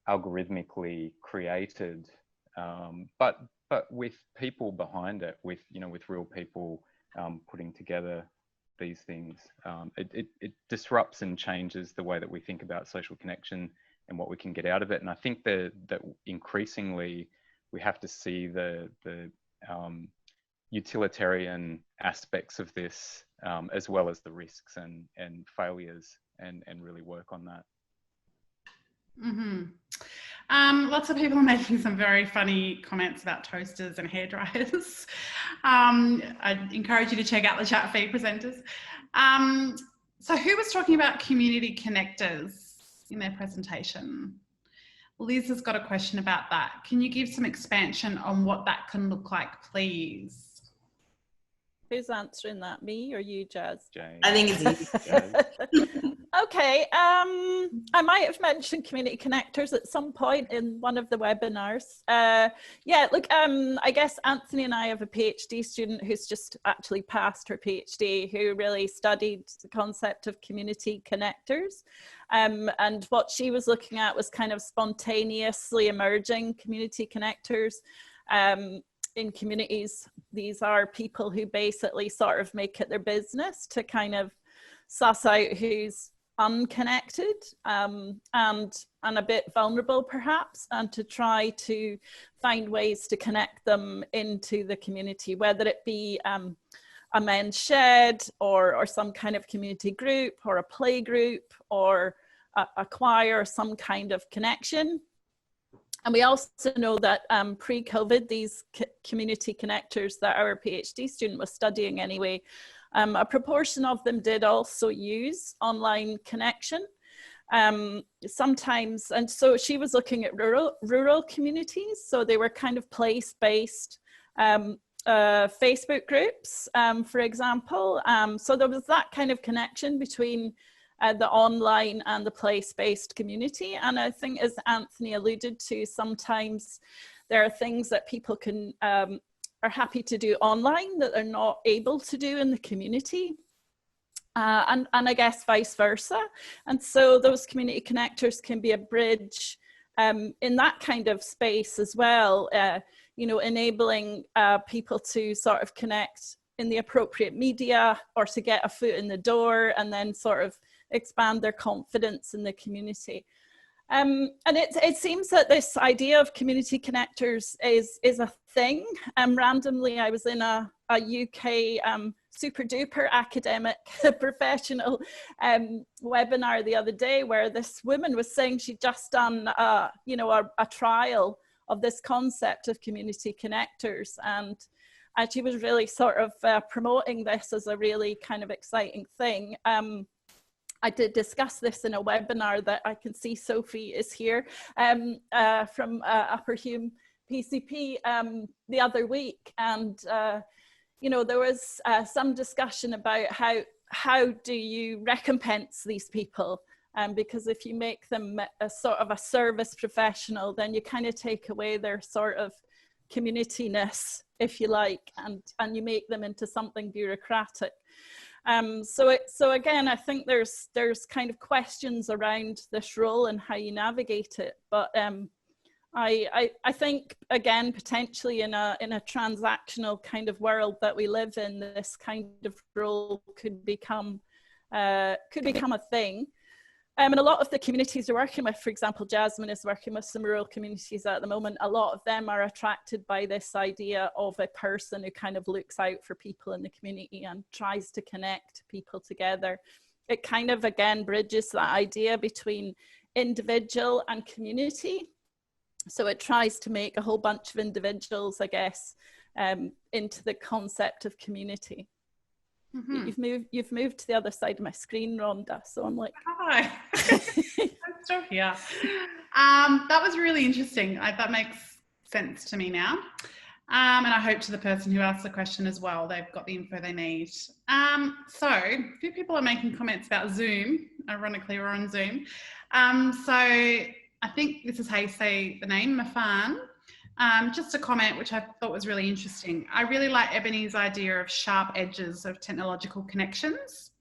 algorithmically created, but with people behind it, with, you know, with real people putting together these things. It disrupts and changes the way that we think about social connection and what we can get out of it. And I think that increasingly we have to see the utilitarian aspects of this, as well as the risks and failures, and really work on that. Lots of people are making some very funny comments about toasters and hairdryers. I'd encourage you to check out the chat feed, presenters. So who was talking about community connectors in their presentation? Liz has got a question about that. Can you give some expansion on what that can look like, please? Who's answering that, me or you, Jazz? Jane. I think it's you. Okay, I might have mentioned community connectors at some point in one of the webinars. Yeah, look, I guess Anthony and I have a PhD student who's just actually passed her PhD, who really studied the concept of community connectors. And what she was looking at was kind of spontaneously emerging community connectors. In communities, these are people who basically sort of make it their business to kind of suss out who's unconnected, and a bit vulnerable perhaps, and to try to find ways to connect them into the community, whether it be a men's shed or some kind of community group or a play group or a choir or some kind of connection. And we also know that pre-COVID, these community connectors that our PhD student was studying anyway, a proportion of them did also use online connection sometimes. And so she was looking at rural communities. So they were kind of place-based Facebook groups, for example. So there was that kind of connection between the online and the place-based community. And I think, as Anthony alluded to, sometimes there are things that people can are happy to do online that they're not able to do in the community, and I guess vice versa. And so those community connectors can be a bridge in that kind of space as well, you know, enabling people to sort of connect in the appropriate media, or to get a foot in the door and then sort of expand their confidence in the community. And it seems that this idea of community connectors is a thing. Randomly, I was in a UK super duper academic professional webinar the other day, where this woman was saying she'd just done you know, a trial of this concept of community connectors, and she was really sort of promoting this as a really kind of exciting thing. I did discuss this in a webinar that I can see Sophie is here from Upper Hume PCP the other week. And, you know, there was some discussion about how do you recompense these people? Because if you make them a sort of a service professional, then you kind of take away their sort of community-ness, if you like, and you make them into something bureaucratic. So again, I think there's kind of questions around this role and how you navigate it. But I think, again, potentially in a transactional kind of world that we live in, this kind of role could become a thing. And a lot of the communities we're working with, for example, Jasmine is working with some rural communities at the moment. A lot of them are attracted by this idea of a person who kind of looks out for people in the community and tries to connect people together. It kind of, again, bridges that idea between individual and community. So it tries to make a whole bunch of individuals, I guess, into the concept of community. Mm-hmm. You've moved to the other side of my screen, Rhonda. So I'm like, hi. I'm still here. That was really interesting. That makes sense to me now. And I hope to the person who asked the question as well, they've got the info they need. So a few people are making comments about Zoom. Ironically, we're on Zoom. So I think this is how you say the name, Mafan. Just a comment which I thought was really interesting. I really like Ebony's idea of sharp edges of technological connections.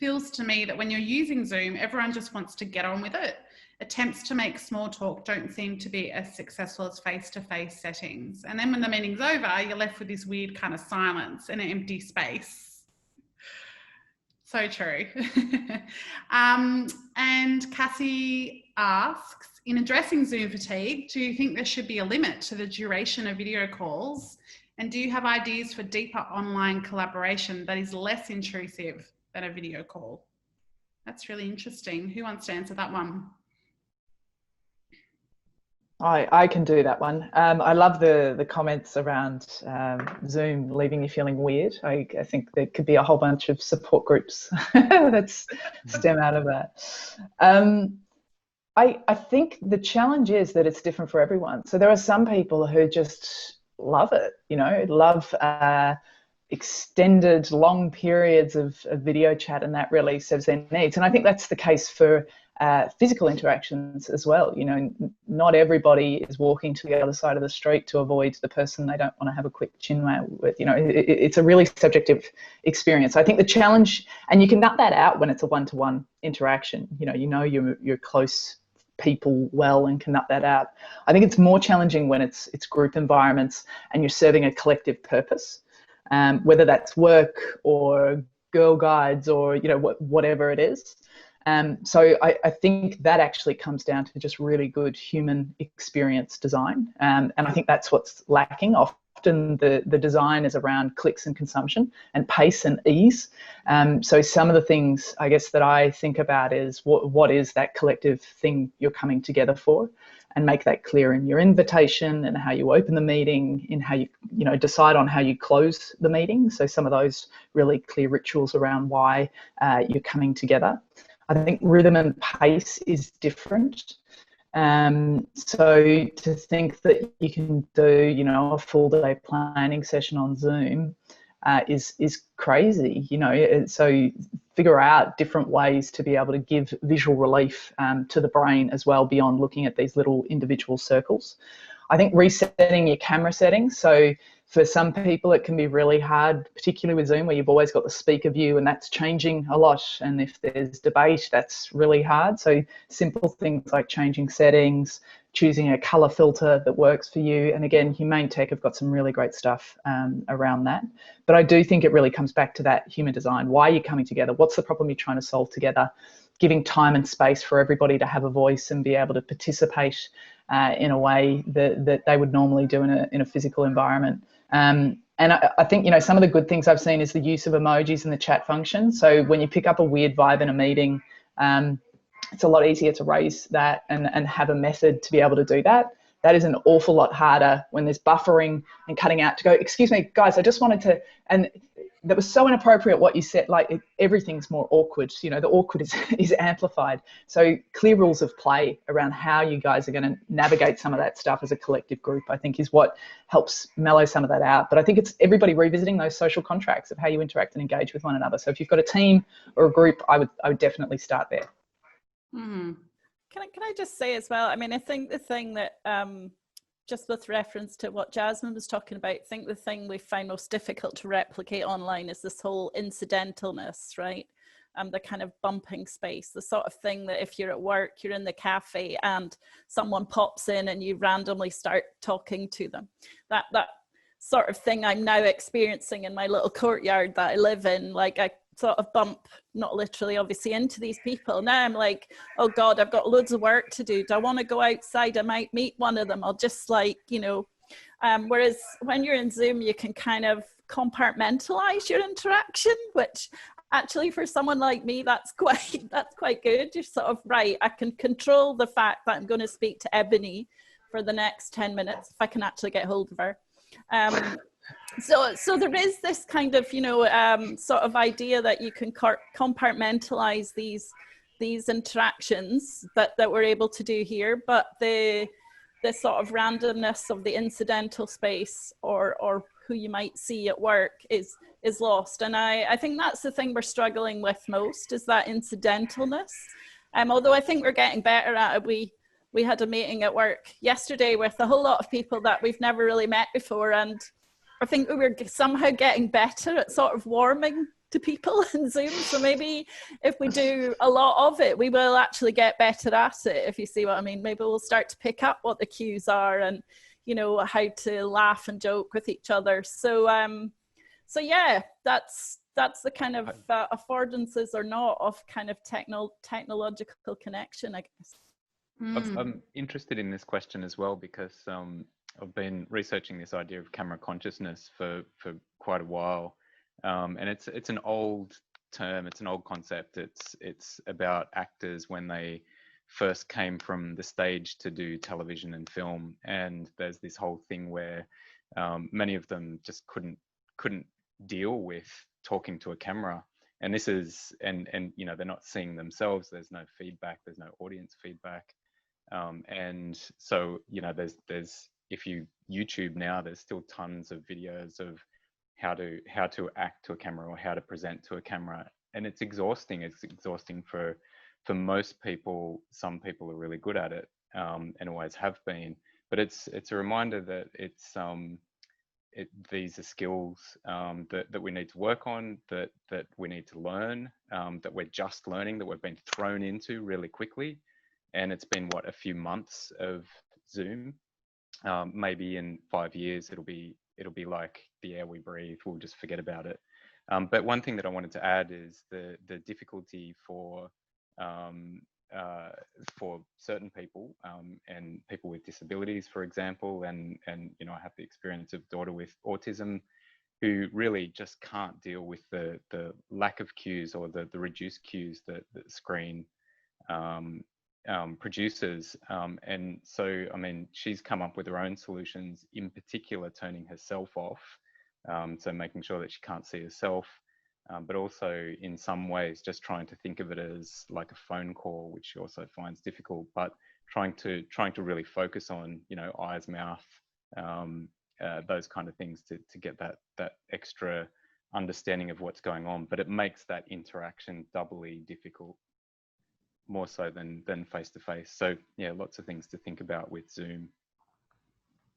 Feels to me that when you're using Zoom, everyone just wants to get on with it. Attempts to make small talk don't seem to be as successful as face-to-face settings. And then when the meeting's over, you're left with this weird kind of silence and an empty space. So true. And Cassie asks, in addressing Zoom fatigue, do you think there should be a limit to the duration of video calls? And do you have ideas for deeper online collaboration that is less intrusive than a video call? That's really interesting. Who wants to answer that one? I can do that one. I love the comments around Zoom leaving you feeling weird. I think there could be a whole bunch of support groups that stem out of that. I think the challenge is that it's different for everyone. So there are some people who just love it, you know, love extended long periods of video chat, and that really serves their needs. And I think that's the case for physical interactions as well. You know, not everybody is walking to the other side of the street to avoid the person they don't want to have a quick chinwag with. You know, it's a really subjective experience. I think the challenge, and you can nut that out when it's a one-to-one interaction. You know you're close people well and can nut that out. I think it's more challenging when it's group environments and you're serving a collective purpose, whether that's work or Girl Guides or, you know, whatever it is. So I think that actually comes down to just really good human experience design. And I think that's what's lacking. Often the design is around clicks and consumption and pace and ease. So some of the things, I guess, that I think about is what is that collective thing you're coming together for, and make that clear in your invitation and how you open the meeting, in how you decide on how you close the meeting. So some of those really clear rituals around why you're coming together. I think rhythm and pace is different. So to think that you can do, you know, a full day planning session on Zoom is crazy, you know. So figure out different ways to be able to give visual relief to the brain as well, beyond looking at these little individual circles. I think resetting your camera settings. So for some people, it can be really hard, particularly with Zoom, where you've always got the speaker view, and that's changing a lot. And if there's debate, that's really hard. So simple things like changing settings, choosing a color filter that works for you. And again, Humane Tech have got some really great stuff around that. But I do think it really comes back to that human design. Why are you coming together? What's the problem you're trying to solve together? Giving time and space for everybody to have a voice and be able to participate in a way that they would normally do in a physical environment. And I think, you know, some of the good things I've seen is the use of emojis in the chat function. So when you pick up a weird vibe in a meeting, it's a lot easier to raise that and have a method to be able to do that. That is an awful lot harder when there's buffering and cutting out to go, excuse me, guys, I just wanted to, and that was so inappropriate what you said, like everything's more awkward, you know, the awkward is amplified. So clear rules of play around how you guys are going to navigate some of that stuff as a collective group, I think, is what helps mellow some of that out. But I think it's everybody revisiting those social contracts of how you interact and engage with one another. So if you've got a team or a group, I would definitely start there. Mm-hmm. Can I just say as well, I mean, I think the thing that, just with reference to what Jasmine was talking about, I think the thing we find most difficult to replicate online is this whole incidentalness, right? The kind of bumping space, the sort of thing that if you're at work, you're in the cafe and someone pops in and you randomly start talking to them. That sort of thing I'm now experiencing in my little courtyard that I live in. Like I sort of bump, not literally obviously, into these people. Now I'm like, oh God, I've got loads of work to do. Do I want to go outside? I might meet one of them. I'll just like, you know, whereas when you're in Zoom, you can kind of compartmentalize your interaction, which actually for someone like me, that's quite good. You're sort of, right, I can control the fact that I'm going to speak to Ebony for the next 10 minutes if I can actually get hold of her. So there is this kind of, you know, sort of idea that you can compartmentalize these interactions that we're able to do here, but the sort of randomness of the incidental space or who you might see at work is lost. And I think that's the thing we're struggling with most, is that incidentalness. Although I think we're getting better at it. We we had a meeting at work yesterday with a whole lot of people that we've never really met before, and I think we were somehow getting better at sort of warming to people in Zoom. So maybe if we do a lot of it, we will actually get better at it, if you see what I mean. Maybe we'll start to pick up what the cues are, and you know, how to laugh and joke with each other. So so yeah, that's the kind of affordances or not of kind of technological connection, I guess. I'm interested in this question as well, because I've been researching this idea of camera consciousness for quite a while, and it's an old term, it's an old concept. It's about actors when they first came from the stage to do television and film, and there's this whole thing where many of them just couldn't deal with talking to a camera, and this is and you know, they're not seeing themselves, there's no feedback, there's no audience feedback, and so you know, there's if you YouTube now, there's still tons of videos of how to act to a camera or how to present to a camera, and it's exhausting for most people. Some people are really good at it, and always have been, but it's a reminder that these are skills that we need to work on, that we need to learn, that we're just learning, that we've been thrown into really quickly. And it's been, what, a few months of Zoom. Maybe in 5 years, it'll be like the air we breathe. We'll just forget about it. But one thing that I wanted to add is the difficulty for certain people, and people with disabilities, for example, and you know, I have the experience of a daughter with autism who really just can't deal with the lack of cues, or the reduced cues that the screen produces, and so I mean, she's come up with her own solutions, in particular turning herself off, so making sure that she can't see herself. But also in some ways just trying to think of it as like a phone call, which she also finds difficult, but trying to really focus on, you know, eyes, mouth, those kind of things to get that extra understanding of what's going on. But it makes that interaction doubly difficult, more so than face to face. So yeah, lots of things to think about with Zoom.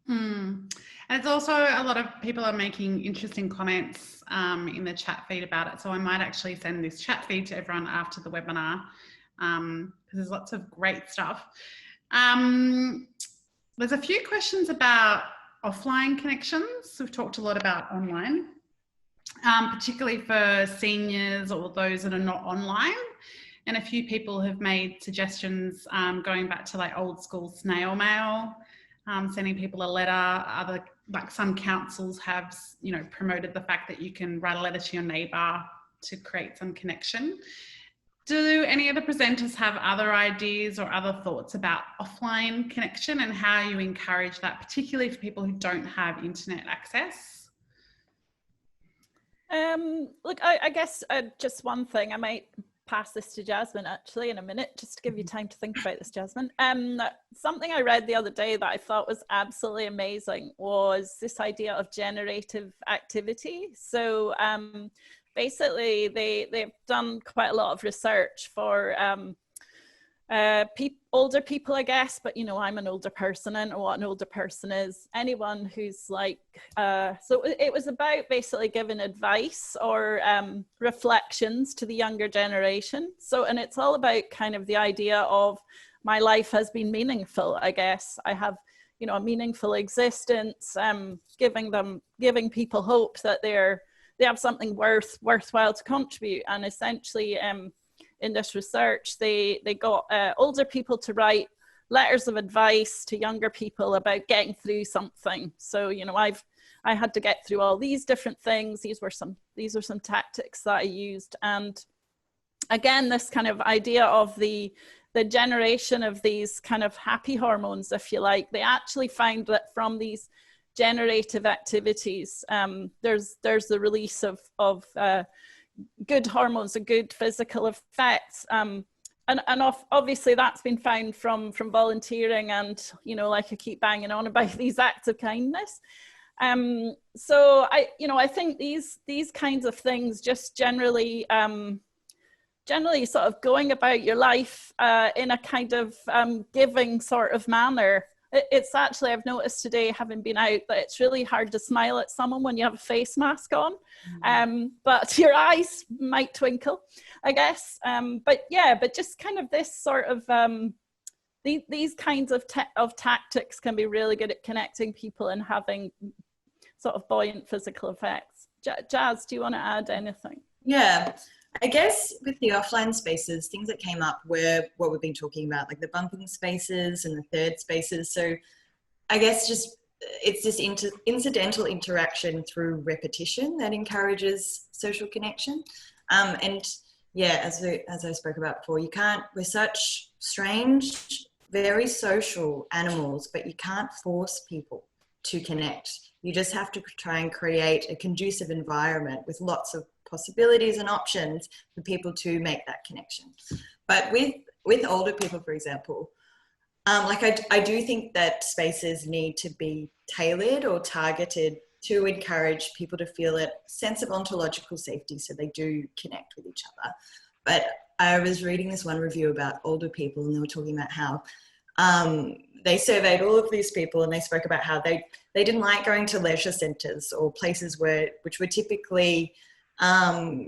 And it's also, a lot of people are making interesting comments in the chat feed about it. So I might actually send this chat feed to everyone after the webinar, because there's lots of great stuff. There's a few questions about offline connections. We've talked a lot about online, particularly for seniors or those that are not online. And a few people have made suggestions going back to like old school snail mail, sending people a letter. Like some councils have, you know, promoted the fact that you can write a letter to your neighbour to create some connection. Do any of the presenters have other ideas or other thoughts about offline connection and how you encourage that, particularly for people who don't have internet access? Look, I guess just one thing, I might pass this to Jasmine actually in a minute, just to give you time to think about this, Jasmine. Something I read the other day that I thought was absolutely amazing was this idea of generative activity. So basically they've done quite a lot of research for older people, I guess, but you know, I'm an older person. I don't know what an older person is. Anyone who's like, so it was about basically giving advice or reflections to the younger generation. So, and it's all about kind of the idea of my life has been meaningful, I guess. I have, you know, a meaningful existence, giving people hope that they have something worthwhile to contribute. And essentially, in this research, they got older people to write letters of advice to younger people about getting through something. So, you know, I had to get through all these different things. These are some tactics that I used. And again, this kind of idea of the generation of these kind of happy hormones, if you like, they actually find that from these generative activities, there's the release of good hormones and good physical effects, and obviously that's been found from volunteering, and you know, like I keep banging on about these acts of kindness. So I think these kinds of things just generally generally sort of going about your life in a kind of giving sort of manner. It's actually, I've noticed today, having been out, that it's really hard to smile at someone when you have a face mask on, but your eyes might twinkle, I guess. But yeah, but just kind of this sort of, these kinds of tactics can be really good at connecting people and having sort of buoyant physical effects. Jazz, do you want to add anything? Yeah, I guess with the offline spaces, things that came up were what we've been talking about, like the bumping spaces and the third spaces. So I guess it's this incidental interaction through repetition that encourages social connection. And yeah, as I spoke about before, we're such strange, very social animals, but you can't force people to connect. You just have to try and create a conducive environment with lots of possibilities and options for people to make that connection. But with older people, for example, like I do think that spaces need to be tailored or targeted to encourage people to feel a sense of ontological safety so they do connect with each other. But I was reading this one review about older people, and they were talking about how they surveyed all of these people, and they spoke about how they didn't like going to leisure centres or places which were typically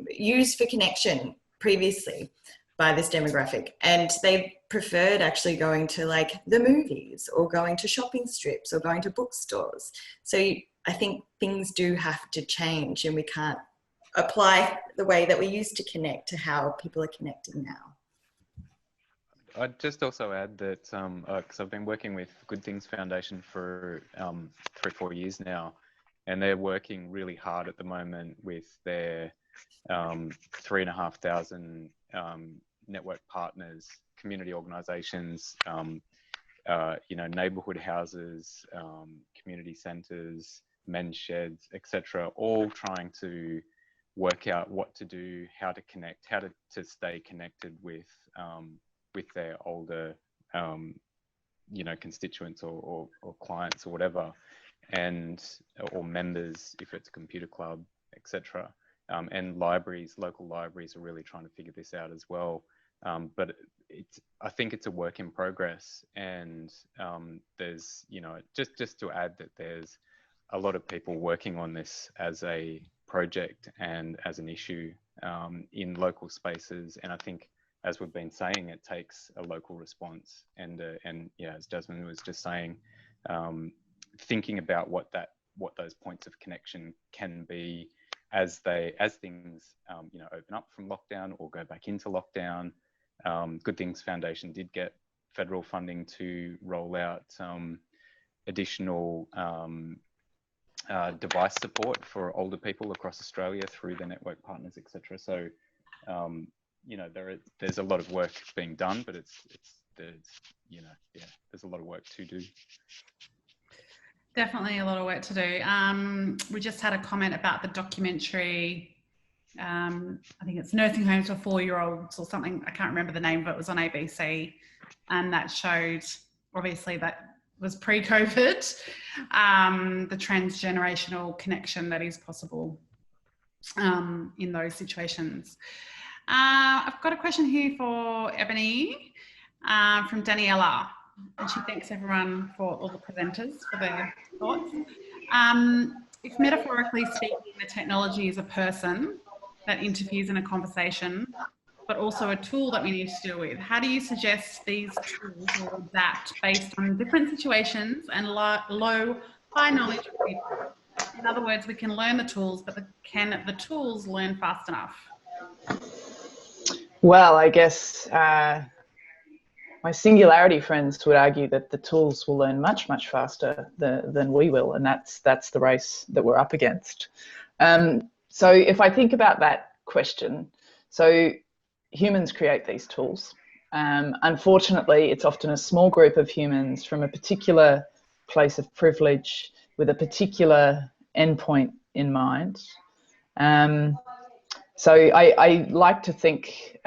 used for connection previously by this demographic, and they preferred actually going to like the movies or going to shopping strips or going to bookstores. So I think things do have to change, and we can't apply the way that we used to connect to how people are connecting now. I'd just also add that, because I've been working with Good Things Foundation for 3-4 years now, and they're working really hard at the moment with their 3,500 network partners, community organisations, neighbourhood houses, community centres, men's sheds, etc., all trying to work out what to do, how to connect, how to stay connected with their older, constituents or clients or whatever, or members if it's a computer club, etc. And local libraries are really trying to figure this out as well. But I think it's a work in progress, and there's, just to add that there's a lot of people working on this as a project and as an issue in local spaces. And I think, as we've been saying, it takes a local response, and as Jasmine was just saying, thinking about what those points of connection can be as things open up from lockdown or go back into lockdown. Good Things Foundation did get federal funding to roll out additional device support for older people across Australia through their network partners, etc. So there's a lot of work being done, but there's a lot of work to do. Definitely a lot of work to do. We just had a comment about the documentary. I think it's Nursing Homes for 4-year-olds or something. I can't remember the name, but it was on ABC, and that showed, obviously that was pre-COVID, the transgenerational connection that is possible in those situations. I've got a question here for Ebony from Daniela, and she thanks everyone for all the presenters for their thoughts. If metaphorically speaking, the technology is a person that interferes in a conversation, but also a tool that we need to deal with, how do you suggest these tools will adapt based on different situations and high knowledge of people? In other words, we can learn the tools, but can the tools learn fast enough? Well, I guess my singularity friends would argue that the tools will learn much, much faster than we will, and that's the race that we're up against. So if I think about that question, so humans create these tools. Unfortunately, it's often a small group of humans from a particular place of privilege with a particular endpoint in mind. So I like to think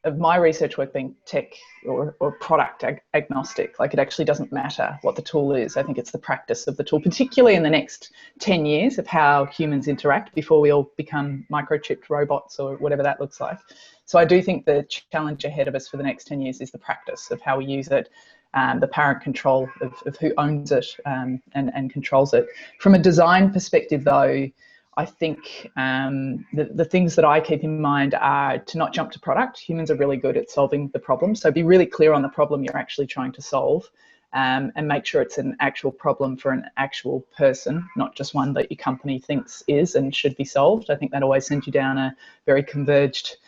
of my research work being tech or product agnostic. Like, it actually doesn't matter what the tool is. I think it's the practice of the tool, particularly in the next 10 years of how humans interact before we all become microchipped robots or whatever that looks like. So I do think the challenge ahead of us for the next 10 years is the practice of how we use it, the parent control of who owns it and controls it. From a design perspective, though, I think the things that I keep in mind are to not jump to product. Humans are really good at solving the problem. So be really clear on the problem you're actually trying to solve, and make sure it's an actual problem for an actual person, not just one that your company thinks is and should be solved. I think that always sends you down a very converged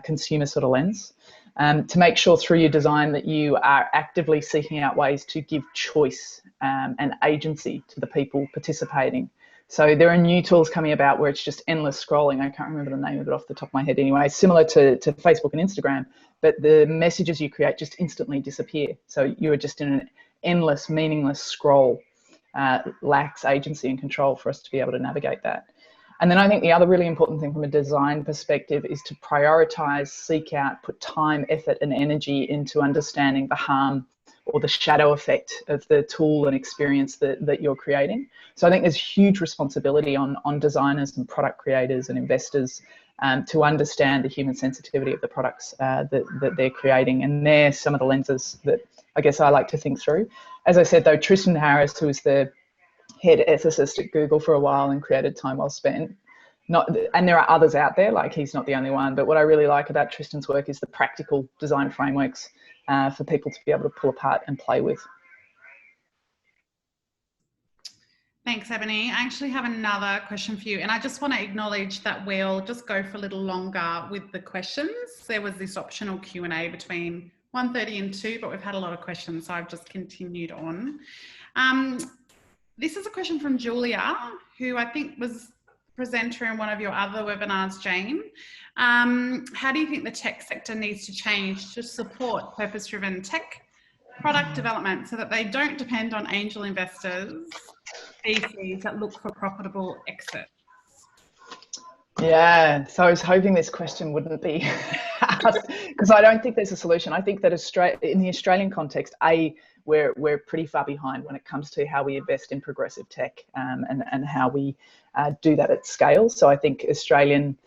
consumer sort of lens. To make sure through your design that you are actively seeking out ways to give choice and agency to the people participating. So there are new tools coming about where it's just endless scrolling. I can't remember the name of it off the top of my head anyway. Similar to Facebook and Instagram, but the messages you create just instantly disappear. So you're just in an endless, meaningless scroll. Lacks agency and control for us to be able to navigate that. And then I think the other really important thing from a design perspective is to prioritize, seek out, put time, effort, and energy into understanding the harm or the shadow effect of the tool and experience that you're creating. So I think there's huge responsibility on designers and product creators and investors to understand the human sensitivity of the products that they're creating. And they're some of the lenses that I guess I like to think through. As I said, though, Tristan Harris, who was the head ethicist at Google for a while and created Time Well Spent, and there are others out there, like he's not the only one, but what I really like about Tristan's work is the practical design frameworks for people to be able to pull apart and play with. Thanks, Ebony. I actually have another question for you, and I just want to acknowledge that we'll just go for a little longer with the questions. There was this optional Q&A between 1:30 and 2, but we've had a lot of questions, so I've just continued on. This is a question from Julia, who I think was presenter in one of your other webinars, Jane. How do you think the tech sector needs to change to support purpose-driven tech product development so that they don't depend on angel investors, VCs that look for profitable exits? Yeah, so I was hoping this question wouldn't be asked, because I don't think there's a solution. I think that in the Australian context, we're pretty far behind when it comes to how we invest in progressive tech and how we do that at scale. So I think Australian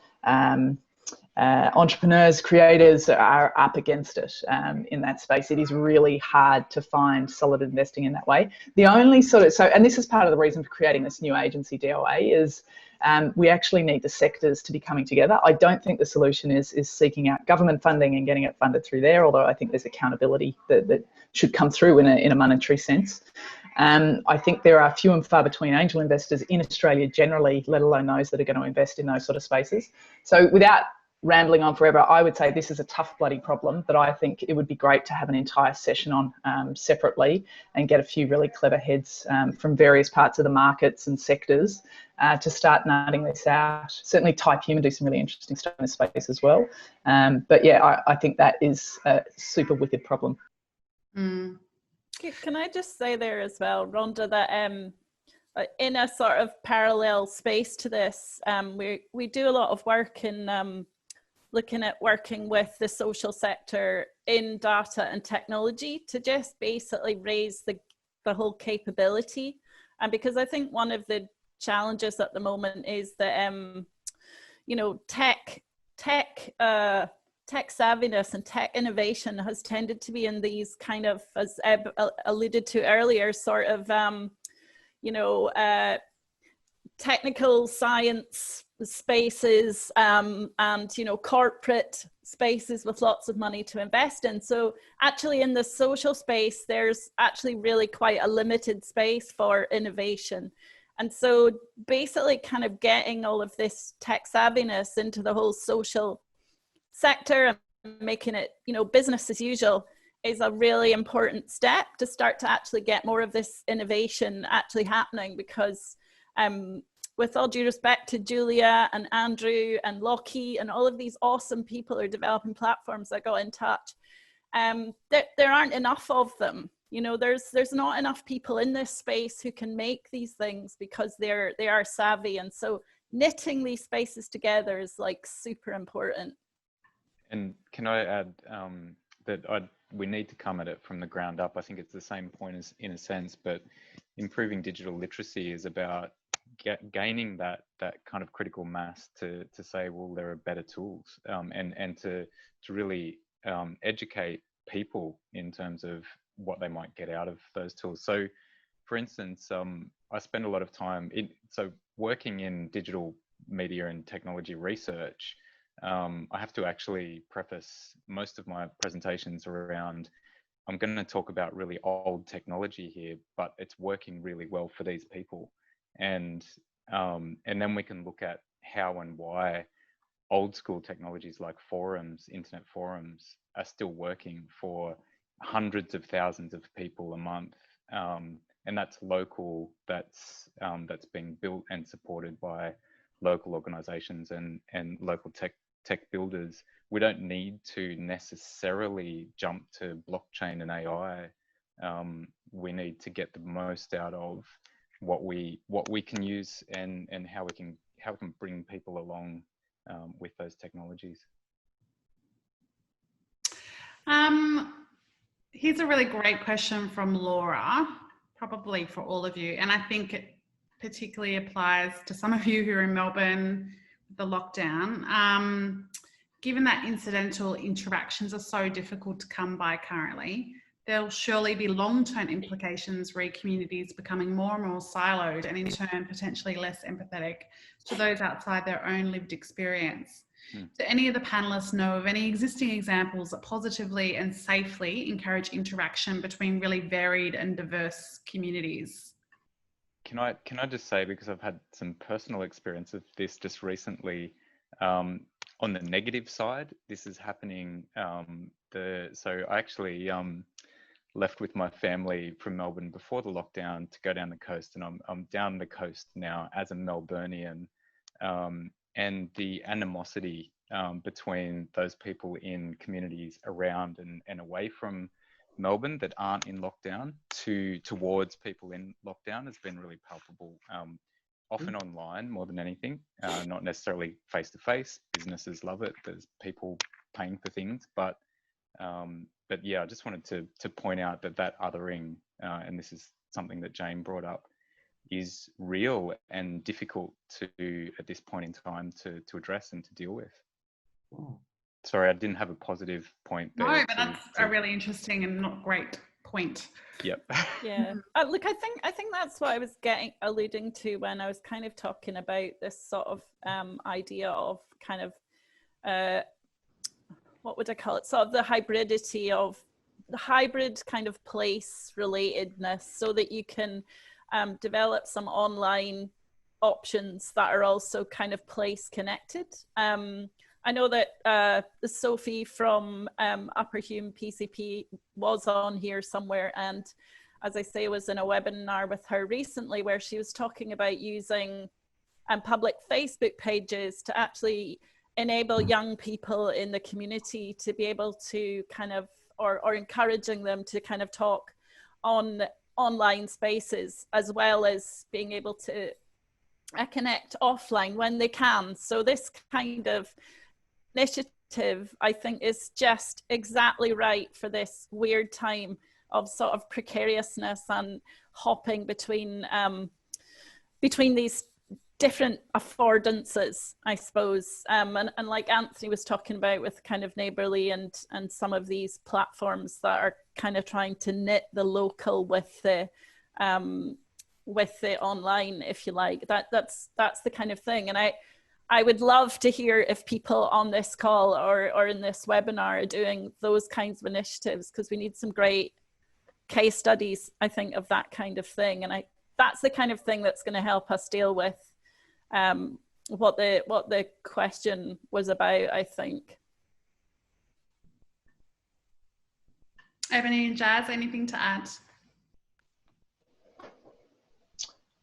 entrepreneurs, creators are up against it in that space. It is really hard to find solid investing in that way. The only and this is part of the reason for creating this new agency DOA is we actually need the sectors to be coming together. I don't think the solution is seeking out government funding and getting it funded through there, although I think there's accountability that should come through in a monetary sense. I think there are few and far between angel investors in Australia generally, let alone those that are going to invest in those sort of spaces. So without rambling on forever, I would say this is a tough bloody problem that I think it would be great to have an entire session on separately and get a few really clever heads from various parts of the markets and sectors to start nutting this out. Certainly Type Human do some really interesting stuff in this space as well. But yeah, I think that is a super wicked problem. Mm. Can I just say there as well, Rhonda, that in a sort of parallel space to this, we do a lot of work in looking at working with the social sector in data and technology to just basically raise the whole capability. And because I think one of the challenges at the moment is that, you know, tech savviness and tech innovation has tended to be in these kind of, as Eb alluded to earlier, sort of, you know, technical science spaces and, you know, corporate spaces with lots of money to invest in. So actually in the social space, there's actually really quite a limited space for innovation. And so basically kind of getting all of this tech savviness into the whole social sector and making it, you know, business as usual is a really important step to start to actually get more of this innovation actually happening. Because with all due respect to Julia and Andrew and Lockie and all of these awesome people who are developing platforms that got in touch, there aren't enough of them. You know, there's not enough people in this space who can make these things because they are savvy. And so knitting these spaces together is like super important. and can I add that we need to come at it from the ground up. I think it's the same point as, in a sense, but improving digital literacy is about gaining that kind of critical mass to say, well, there are better tools, and to really educate people in terms of what they might get out of those tools. So, for instance, I spend a lot of time working in digital media and technology research. I have to actually preface most of my presentations around, I'm going to talk about really old technology here, but it's working really well for these people. And then we can look at how and why old school technologies like forums, internet forums, are still working for hundreds of thousands of people a month. And that's local, that's being built and supported by local organizations and local tech builders. We don't need to necessarily jump to blockchain and AI. We need to get the most out of what we can use and how we can bring people along with those technologies. Here's a really great question from Laura, probably for all of you, and I think it particularly applies to some of you who are in Melbourne with the lockdown. Given that incidental interactions are so difficult to come by currently, there'll surely be long-term implications re communities becoming more and more siloed and in turn potentially less empathetic to those outside their own lived experience. Do any of the panelists know of any existing examples that positively and safely encourage interaction between really varied and diverse communities? Can I just say, because I've had some personal experience of this just recently, on the negative side, this is happening. So I actually left with my family from Melbourne before the lockdown to go down the coast, and I'm down the coast now as a Melburnian, and the animosity between those people in communities around and away from Melbourne that aren't in lockdown towards people in lockdown has been really palpable. Often online more than anything, not necessarily face to face. Businesses love it. There's people paying for things, but yeah, I just wanted to point out that othering, and this is something that Jane brought up, is real and difficult to at this point in time to address and to deal with. Sorry, I didn't have a positive point there. No, but that's a really interesting and not great point. Yep. Yeah. Look, I think that's what I was alluding to when I was kind of talking about this sort of idea of kind of what would I call it? Sort of the hybridity of the hybrid kind of place relatedness, so that you can develop some online options that are also kind of place connected. I know that Sophie from Upper Hume PCP was on here somewhere, and as I say, was in a webinar with her recently where she was talking about using public Facebook pages to actually enable young people in the community to be able to kind of, or encouraging them to kind of talk on online spaces, as well as being able to connect offline when they can. So this kind of initiative, I think, is just exactly right for this weird time of sort of precariousness and hopping between these different affordances, I suppose. And like Anthony was talking about with kind of Neighbourly and some of these platforms that are kind of trying to knit the local with the online, if you like. That's the kind of thing. And I would love to hear if people on this call or in this webinar are doing those kinds of initiatives, because we need some great case studies, I think, of that kind of thing. And that's the kind of thing that's going to help us deal with what the question was about, I think. Ebony and Jazz, anything to add?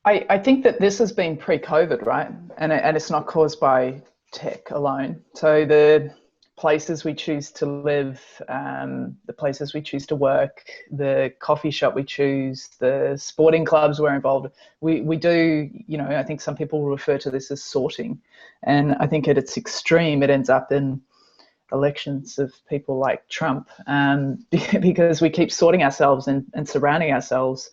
I think that this has been pre-COVID, right? And it's not caused by tech alone. So the places we choose to live, the places we choose to work, the coffee shop we choose, the sporting clubs we're involved in, we do, you know, I think some people refer to this as sorting. And I think at its extreme, it ends up in elections of people like Trump, because we keep sorting ourselves and surrounding ourselves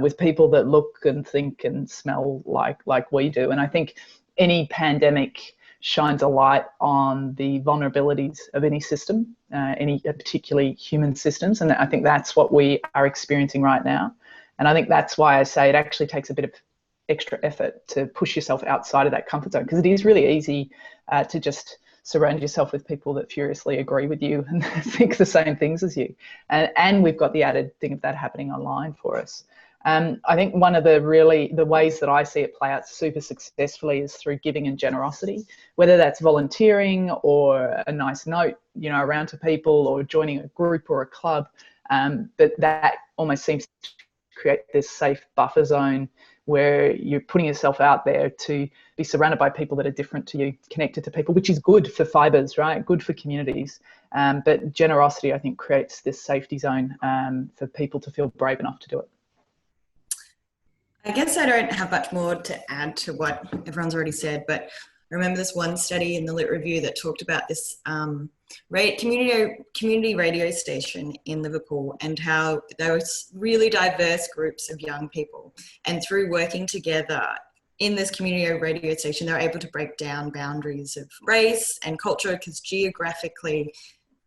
with people that look and think and smell like we do. And I think any pandemic shines a light on the vulnerabilities of any system, particularly human systems. And I think that's what we are experiencing right now. And I think that's why I say it actually takes a bit of extra effort to push yourself outside of that comfort zone, because it is really easy to just surround yourself with people that furiously agree with you and think the same things as you. And we've got the added thing of that happening online for us. I think one of the ways that I see it play out super successfully is through giving and generosity, whether that's volunteering or a nice note, around to people, or joining a group or a club. But that almost seems to create this safe buffer zone where you're putting yourself out there to be surrounded by people that are different to you, connected to people, which is good for fibers, right? Good for communities. But generosity, I think, creates this safety zone for people to feel brave enough to do it. I guess I don't have much more to add to what everyone's already said, but I remember this one study in the Lit Review that talked about this community radio station in Liverpool, and how there was really diverse groups of young people, and through working together in this community radio station, they were able to break down boundaries of race and culture, because geographically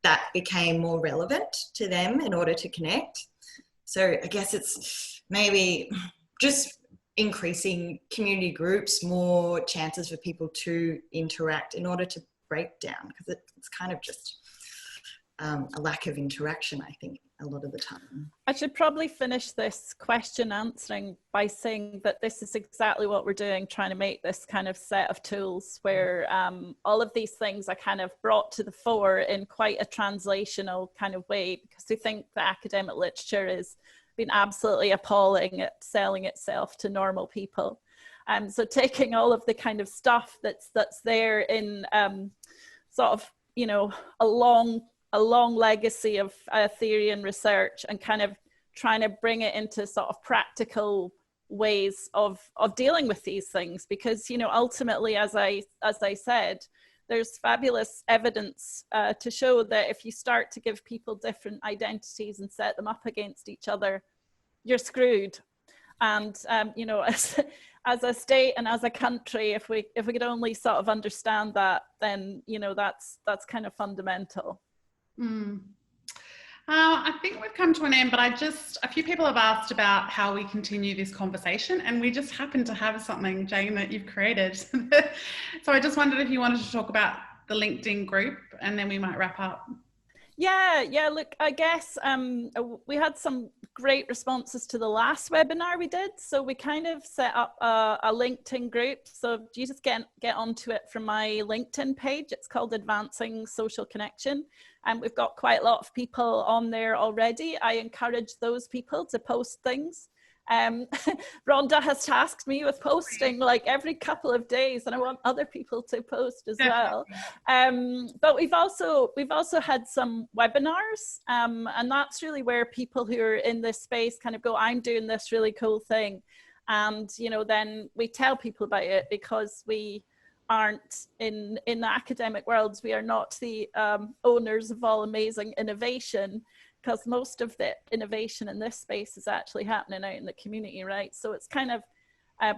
that became more relevant to them in order to connect. So I guess it's maybe just increasing community groups, more chances for people to interact in order to break down, because it's kind of just a lack of interaction, I think, a lot of the time. I should probably finish this question answering by saying that this is exactly what we're doing, trying to make this kind of set of tools where all of these things are kind of brought to the fore in quite a translational kind of way, because we think the academic literature is been absolutely appalling at selling itself to normal people. So taking all of the kind of stuff that's there in sort of, a long legacy of theory and research, and kind of trying to bring it into sort of practical ways of dealing with these things, because ultimately, as I said, there's fabulous evidence to show that if you start to give people different identities and set them up against each other, you're screwed. And as a state and as a country, if we could only sort of understand that, then that's kind of fundamental. I think we've come to an end, but a few people have asked about how we continue this conversation, and we just happen to have something, Jane, that you've created. So I just wondered if you wanted to talk about the LinkedIn group, and then we might wrap up. Yeah, look, I guess we had some great responses to the last webinar we did. So we kind of set up a LinkedIn group. So you just get onto it from my LinkedIn page. It's called Advancing Social Connection. And we've got quite a lot of people on there already. I encourage those people to post things. Rhonda has tasked me with posting like every couple of days, and I want other people to post as well. But we've also had some webinars, and that's really where people who are in this space kind of go, I'm doing this really cool thing, and then we tell people about it, because we aren't in the academic worlds, we are not the owners of all amazing innovation, because most of the innovation in this space is actually happening out in the community, right? So it's kind of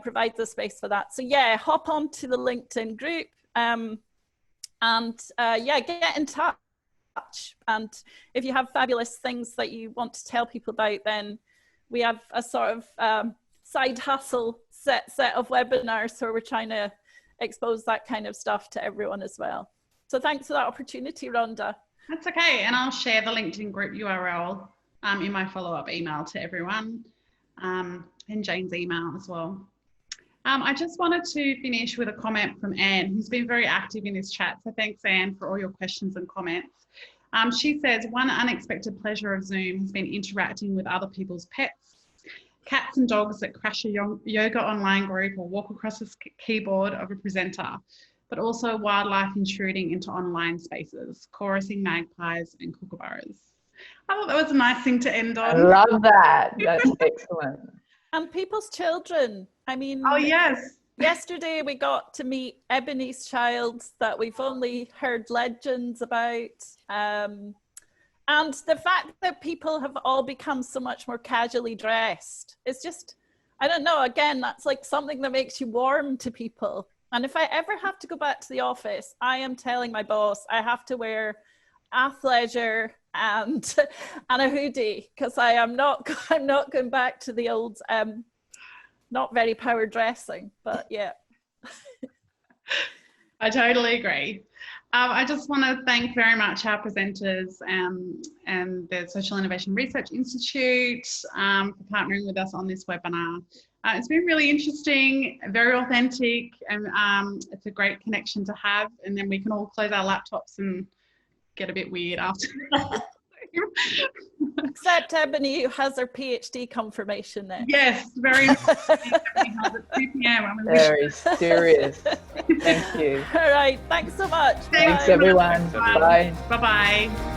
provides a space for that. So yeah, hop on to the LinkedIn group, and get in touch. And if you have fabulous things that you want to tell people about, then we have a sort of side hustle set of webinars, so we're trying to expose that kind of stuff to everyone as well. So thanks for that opportunity, Rhonda. That's okay, and I'll share the LinkedIn group URL in my follow-up email to everyone, and Jane's email as well. I just wanted to finish with a comment from Anne, who's been very active in this chat. So thanks, Anne, for all your questions and comments. She says, one unexpected pleasure of Zoom has been interacting with other people's pets, cats and dogs that crash a yoga online group or walk across the keyboard of a presenter, but also wildlife intruding into online spaces, chorusing magpies and kookaburras. I thought that was a nice thing to end on. I love that. That's excellent. And people's children. I mean, oh yes, Yesterday we got to meet Ebony's child that we've only heard legends about. And the fact that people have all become so much more casually dressed, it's just, I don't know, again, that's like something that makes you warm to people. And if I ever have to go back to the office, I am telling my boss I have to wear athleisure and a hoodie, because I'm not going back to the old not very power dressing, but yeah. I totally agree. I just want to thank very much our presenters and the Social Innovation Research Institute for partnering with us on this webinar. It's been really interesting, very authentic, and it's a great connection to have. And then we can all close our laptops and get a bit weird after. Except Ebony, who has her PhD confirmation there. Yes, very interesting. Ebony has at 2 p.m. Very serious. Thank you. All right, thanks so much. Thanks, everyone. Bye. Bye-bye.